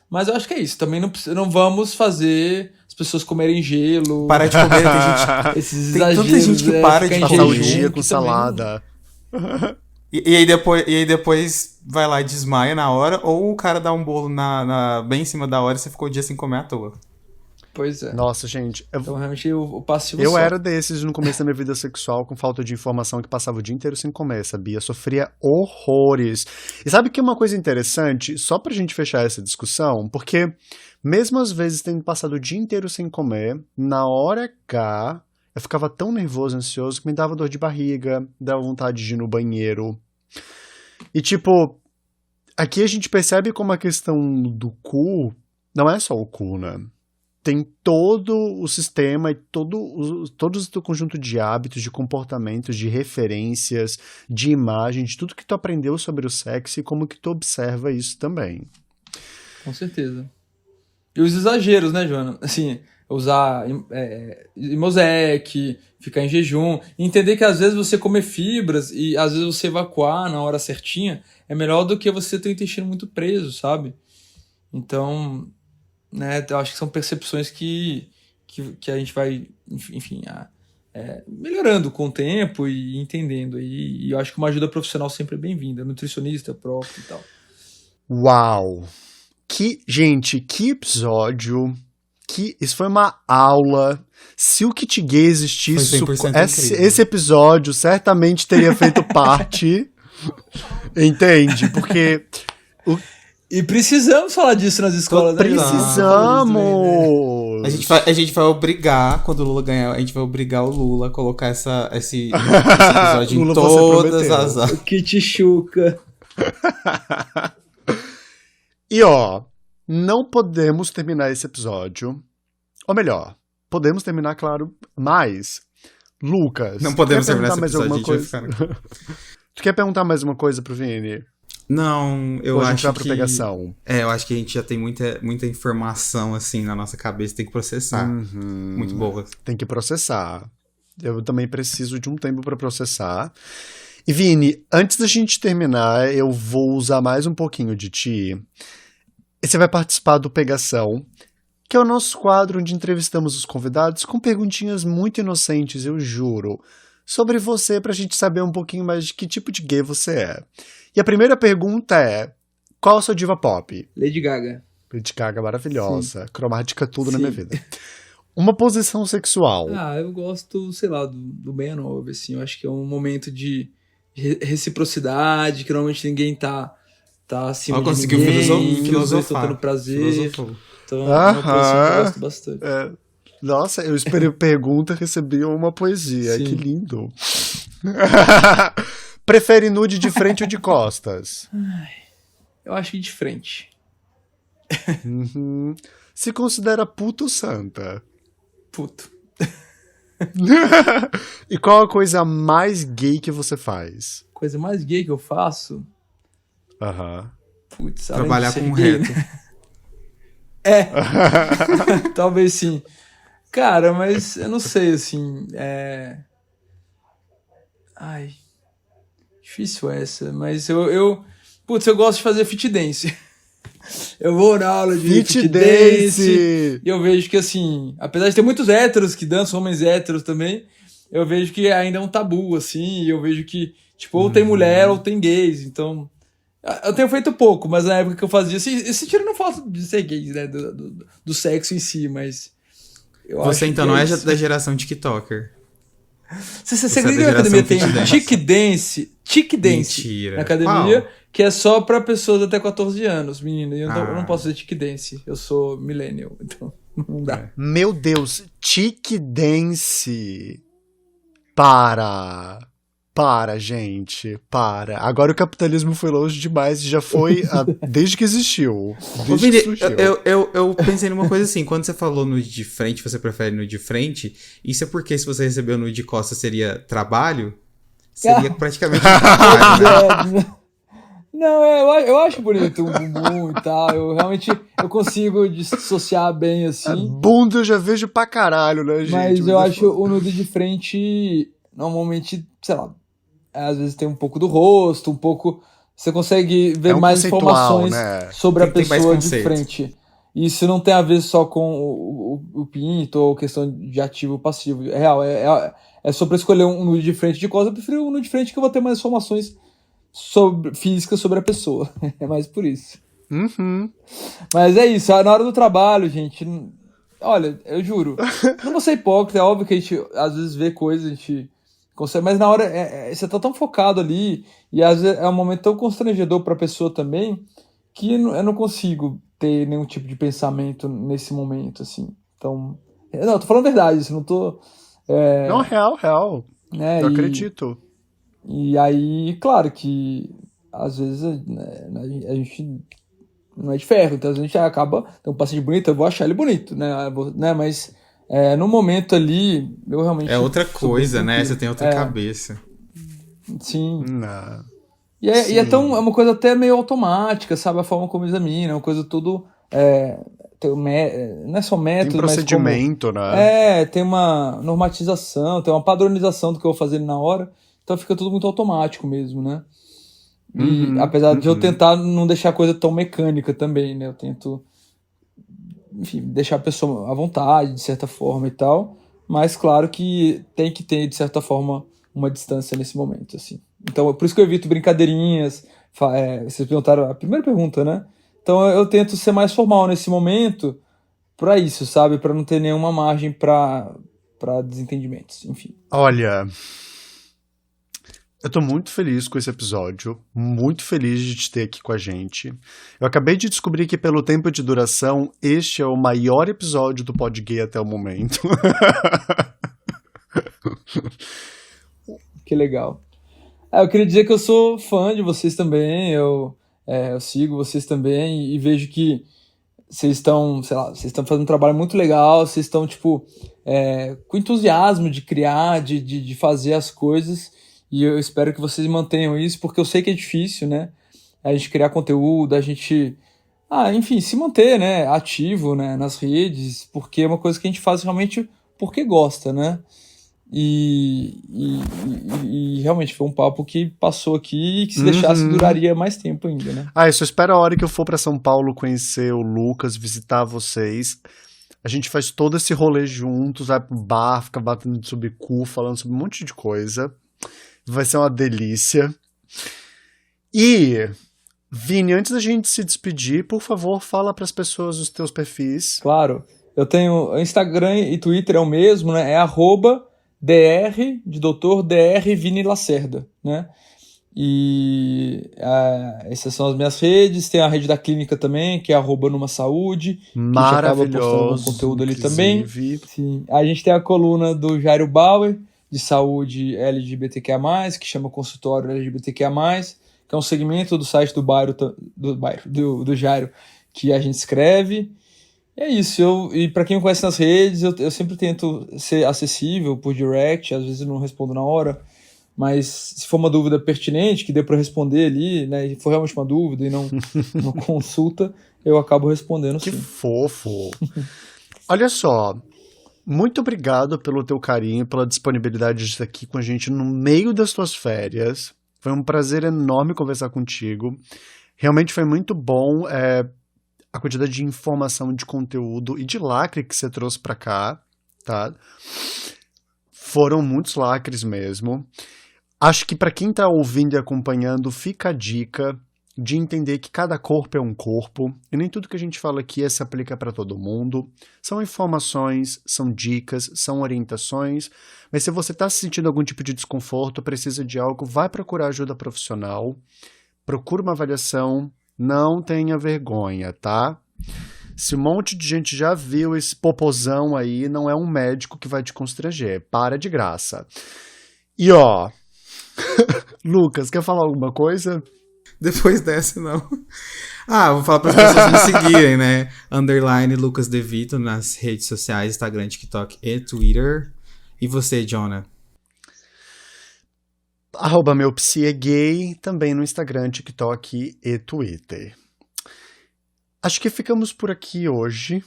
Mas eu acho que é isso. Também não vamos fazer as pessoas comerem gelo. Para de comer, tem gente. Esses Tem tanta exageros, gente que para de ficar em Passar o jejum, dia jejum, com que também salada. E aí depois vai lá e desmaia na hora, ou o cara dá um bolo bem em cima da hora e você ficou o dia sem comer à toa. Pois é. Nossa, gente. Então, realmente, o passivo Eu só. era desses no começo da minha vida sexual, com falta de informação, que passava o dia inteiro sem comer, sabia? Sofria horrores. E sabe que é uma coisa interessante? Só pra gente fechar essa discussão, porque mesmo às vezes tendo passado o dia inteiro sem comer, na hora H, eu ficava tão nervoso, ansioso, que me dava dor de barriga, dava vontade de ir no banheiro. E tipo, aqui a gente percebe como a questão do cu não é só o cu, né? Tem todo o sistema e todo o conjunto de hábitos, de comportamentos, de referências, de imagem, de tudo que tu aprendeu sobre o sexo e como que tu observa isso também. Com certeza. E os exageros, né, Joana? Assim, usar Imosec, ficar em jejum, entender que às vezes você comer fibras e às vezes você evacuar na hora certinha é melhor do que você ter o intestino muito preso, sabe? Então, né, eu acho que são percepções que a gente vai, enfim, melhorando com o tempo e entendendo. E eu acho que uma ajuda profissional sempre é bem-vinda, nutricionista, próprio e tal. Uau! Gente, que episódio! Isso foi uma aula. Se o Kit Gay existisse, Foi 100% incrível. esse episódio certamente teria feito parte. Entende? Porque E precisamos falar disso nas escolas, né? precisamos! A gente vai obrigar, quando o Lula ganhar, a gente vai obrigar o Lula a colocar esse episódio Lula, em você todas prometeu. as... O Kit Chuca. E ó, não podemos terminar esse episódio. Ou melhor, podemos terminar, claro, mas Lucas, Não podemos quer terminar perguntar esse mais episódio, alguma a gente coisa? Tu quer perguntar mais uma coisa pro Vini? Não, eu Ou a gente acho vai pra que... pegação? Eu acho que a gente já tem muita informação, assim, na nossa cabeça, tem que processar. Muito boa. Tem que processar. Eu também preciso de um tempo pra processar. E Vini, antes da gente terminar, eu vou usar mais um pouquinho de ti. E você vai participar do Pegação. que é o nosso quadro onde entrevistamos os convidados com perguntinhas muito inocentes, eu juro, sobre você pra gente saber um pouquinho mais de que tipo de gay você é. E a primeira pergunta é, qual a sua diva pop? Lady Gaga. Lady Gaga maravilhosa, cromática tudo na Sim. minha vida. Uma posição sexual. Ah, eu gosto, sei lá, do bem a nova, assim. Eu acho que é um momento de reciprocidade, que normalmente ninguém tá acima Ó, de conseguiu ninguém, que os dois filosofar. estão tendo prazer. Filosofou. Então, é uma posição que eu Aham. gosto bastante. É. Nossa, eu esperei pergunta, recebi uma poesia. Sim. Que lindo. Prefere nude de frente ou de costas? Eu acho que de frente. Uhum. Se considera puta ou santa? Puto. E qual a coisa mais gay que você faz? Coisa mais gay que eu faço, Aham. putz, além de Trabalhar ser com gay, reto. né? Talvez sim. Cara, mas eu não sei, assim, Ai, difícil essa, mas Putz, eu gosto de fazer fit dance. Eu vou na aula de Fit fit dance dance! e eu vejo que, assim, apesar de ter muitos héteros que dançam, homens héteros também, eu vejo que ainda é um tabu, assim, e eu vejo que, tipo, ou tem mulher ou tem gays, então... Eu tenho feito pouco, mas na época que eu fazia, esse tiro não faço de ser gay, né, do sexo em si, mas... Eu acho Você então que não é isso. da geração TikToker. Você é acredita que da na academia geração tem fit dance. tique dance Mentira. na academia, Qual? que é só pra pessoas até 14 anos, menina. E eu não Ah. posso fazer tique dance, eu sou millennial, então não dá. Meu Deus, tique dance. Para, gente, para. Agora o capitalismo foi longe demais e já foi desde que existiu. Ô, Desde Vini, que surgiu. eu pensei numa coisa assim, quando você falou nude de frente, você prefere nude de frente, isso é porque se você recebeu nude de costas seria trabalho? Seria praticamente um trabalho, né? Não, eu acho bonito um bumbum e tal. Eu consigo dissociar bem assim. Bunda eu já vejo pra caralho, né, gente? Mas eu acho o nude de frente, normalmente, sei lá, às vezes tem um pouco do rosto, um pouco. Você consegue ver um mais conceitual, informações né? sobre a Tem mais pessoa de conceito. frente. E isso não tem a ver só com o pinto ou questão de ativo ou passivo. É real, é só pra escolher um nude de frente de costas, eu prefiro um nude de frente que eu vou ter mais informações físicas sobre a pessoa. É mais por isso. Uhum. Mas é isso, na hora do trabalho, gente. Olha, eu juro. Não vou ser hipócrita, é óbvio que a gente às vezes vê coisas, a gente consegue, mas na hora você tá tão focado ali, e às vezes é um momento tão constrangedor pra pessoa também, que eu não consigo ter nenhum tipo de pensamento nesse momento, assim. Então. Não, eu tô falando a verdade, isso, não tô. Não, real. Né, Eu acredito. E aí, claro que às vezes né, a gente não é de ferro, então a gente acaba, tem um paciente bonito, eu vou achar ele bonito, né? Mas no momento ali, eu realmente... É outra sou bem coisa, né? tranquilo. Você tem outra cabeça. Sim. Não. E é uma coisa até meio automática, sabe? A forma como examina, é uma coisa tudo... não é só método, Tem procedimento, mas né? tem uma normatização, tem uma padronização do que eu vou fazer na hora, então fica tudo muito automático mesmo, né? E apesar de eu tentar não deixar a coisa tão mecânica também, né? Eu tento, enfim, deixar a pessoa à vontade, de certa forma e tal, mas claro que tem que ter, de certa forma, uma distância nesse momento, assim. Então, é por isso que eu evito brincadeirinhas. Vocês perguntaram a primeira pergunta, né? Então, eu tento ser mais formal nesse momento pra isso, sabe? Pra não ter nenhuma margem pra desentendimentos, enfim. Olha, eu tô muito feliz com esse episódio, muito feliz de te ter aqui com a gente. Eu acabei de descobrir que pelo tempo de duração, este é o maior episódio do Pod Gay até o momento. Que legal. Eu queria dizer que eu sou fã de vocês também, eu sigo vocês também e vejo que vocês estão, sei lá, vocês estão fazendo um trabalho muito legal, vocês estão, tipo, com entusiasmo de criar, de fazer as coisas, e eu espero que vocês mantenham isso, porque eu sei que é difícil, né, a gente criar conteúdo, a gente, enfim, se manter, né, ativo, né, nas redes, porque é uma coisa que a gente faz realmente porque gosta, né, e realmente foi um papo que passou aqui e que se deixasse duraria mais tempo ainda, né? Eu só espero a hora que eu for pra São Paulo conhecer o Lucas, visitar vocês. A gente faz todo esse rolê juntos, vai pro bar, fica batendo sobre cu, falando sobre um monte de coisa. Vai ser uma delícia. E, Vini, antes da gente se despedir, por favor, fala pras pessoas os teus perfis. Claro, eu tenho Instagram e Twitter é o mesmo, né? É @dr de doutor Dr. Vini Lacerda, né? E essas são as minhas redes. Tem a rede da clínica também, que é @numasaúde, que a gente acaba postando algum Maravilhoso, conteúdo ali também. inclusive. Sim. A gente tem a coluna do Jairo Bauer, de saúde LGBTQIA+, que chama Consultório LGBTQIA+, que é um segmento do site do Jairo, que a gente escreve. E é isso. E para quem me conhece nas redes, eu sempre tento ser acessível por direct, às vezes eu não respondo na hora, mas se for uma dúvida pertinente, que dê para responder ali, né, e for realmente uma dúvida e não consulta, eu acabo respondendo Que sim. fofo. Olha só, muito obrigado pelo teu carinho, pela disponibilidade de estar aqui com a gente no meio das tuas férias. Foi um prazer enorme conversar contigo. Realmente foi muito bom a quantidade de informação, de conteúdo e de lacre que você trouxe pra cá, tá? Foram muitos lacres mesmo. Acho que pra quem tá ouvindo e acompanhando, fica a dica de entender que cada corpo é um corpo e nem tudo que a gente fala aqui se aplica para todo mundo. São informações, são dicas, são orientações, mas se você está sentindo algum tipo de desconforto, precisa de algo, vai procurar ajuda profissional, procura uma avaliação, não tenha vergonha, tá? Se um monte de gente já viu esse popozão aí, não é um médico que vai te constranger, para de graça. E ó, Lucas, quer falar alguma coisa? Depois dessa, não. Vou falar para as pessoas me seguirem, né? _ Lucas De Vito nas redes sociais, Instagram, TikTok e Twitter. E você, Jonah? @meupsi é gay, também no Instagram, TikTok e Twitter. Acho que ficamos por aqui hoje.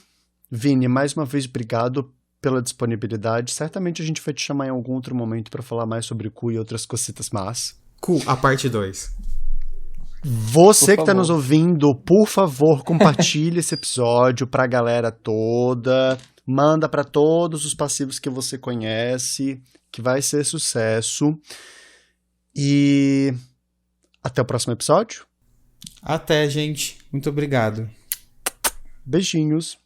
Vini, mais uma vez, obrigado pela disponibilidade. Certamente a gente vai te chamar em algum outro momento para falar mais sobre cu e outras cositas más. Cu, a parte 2. Você que está nos favor. ouvindo, por favor, compartilhe esse episódio para a galera toda. Manda para todos os passivos que você conhece, que vai ser sucesso. E até o próximo episódio. Até, gente. Muito obrigado. Beijinhos.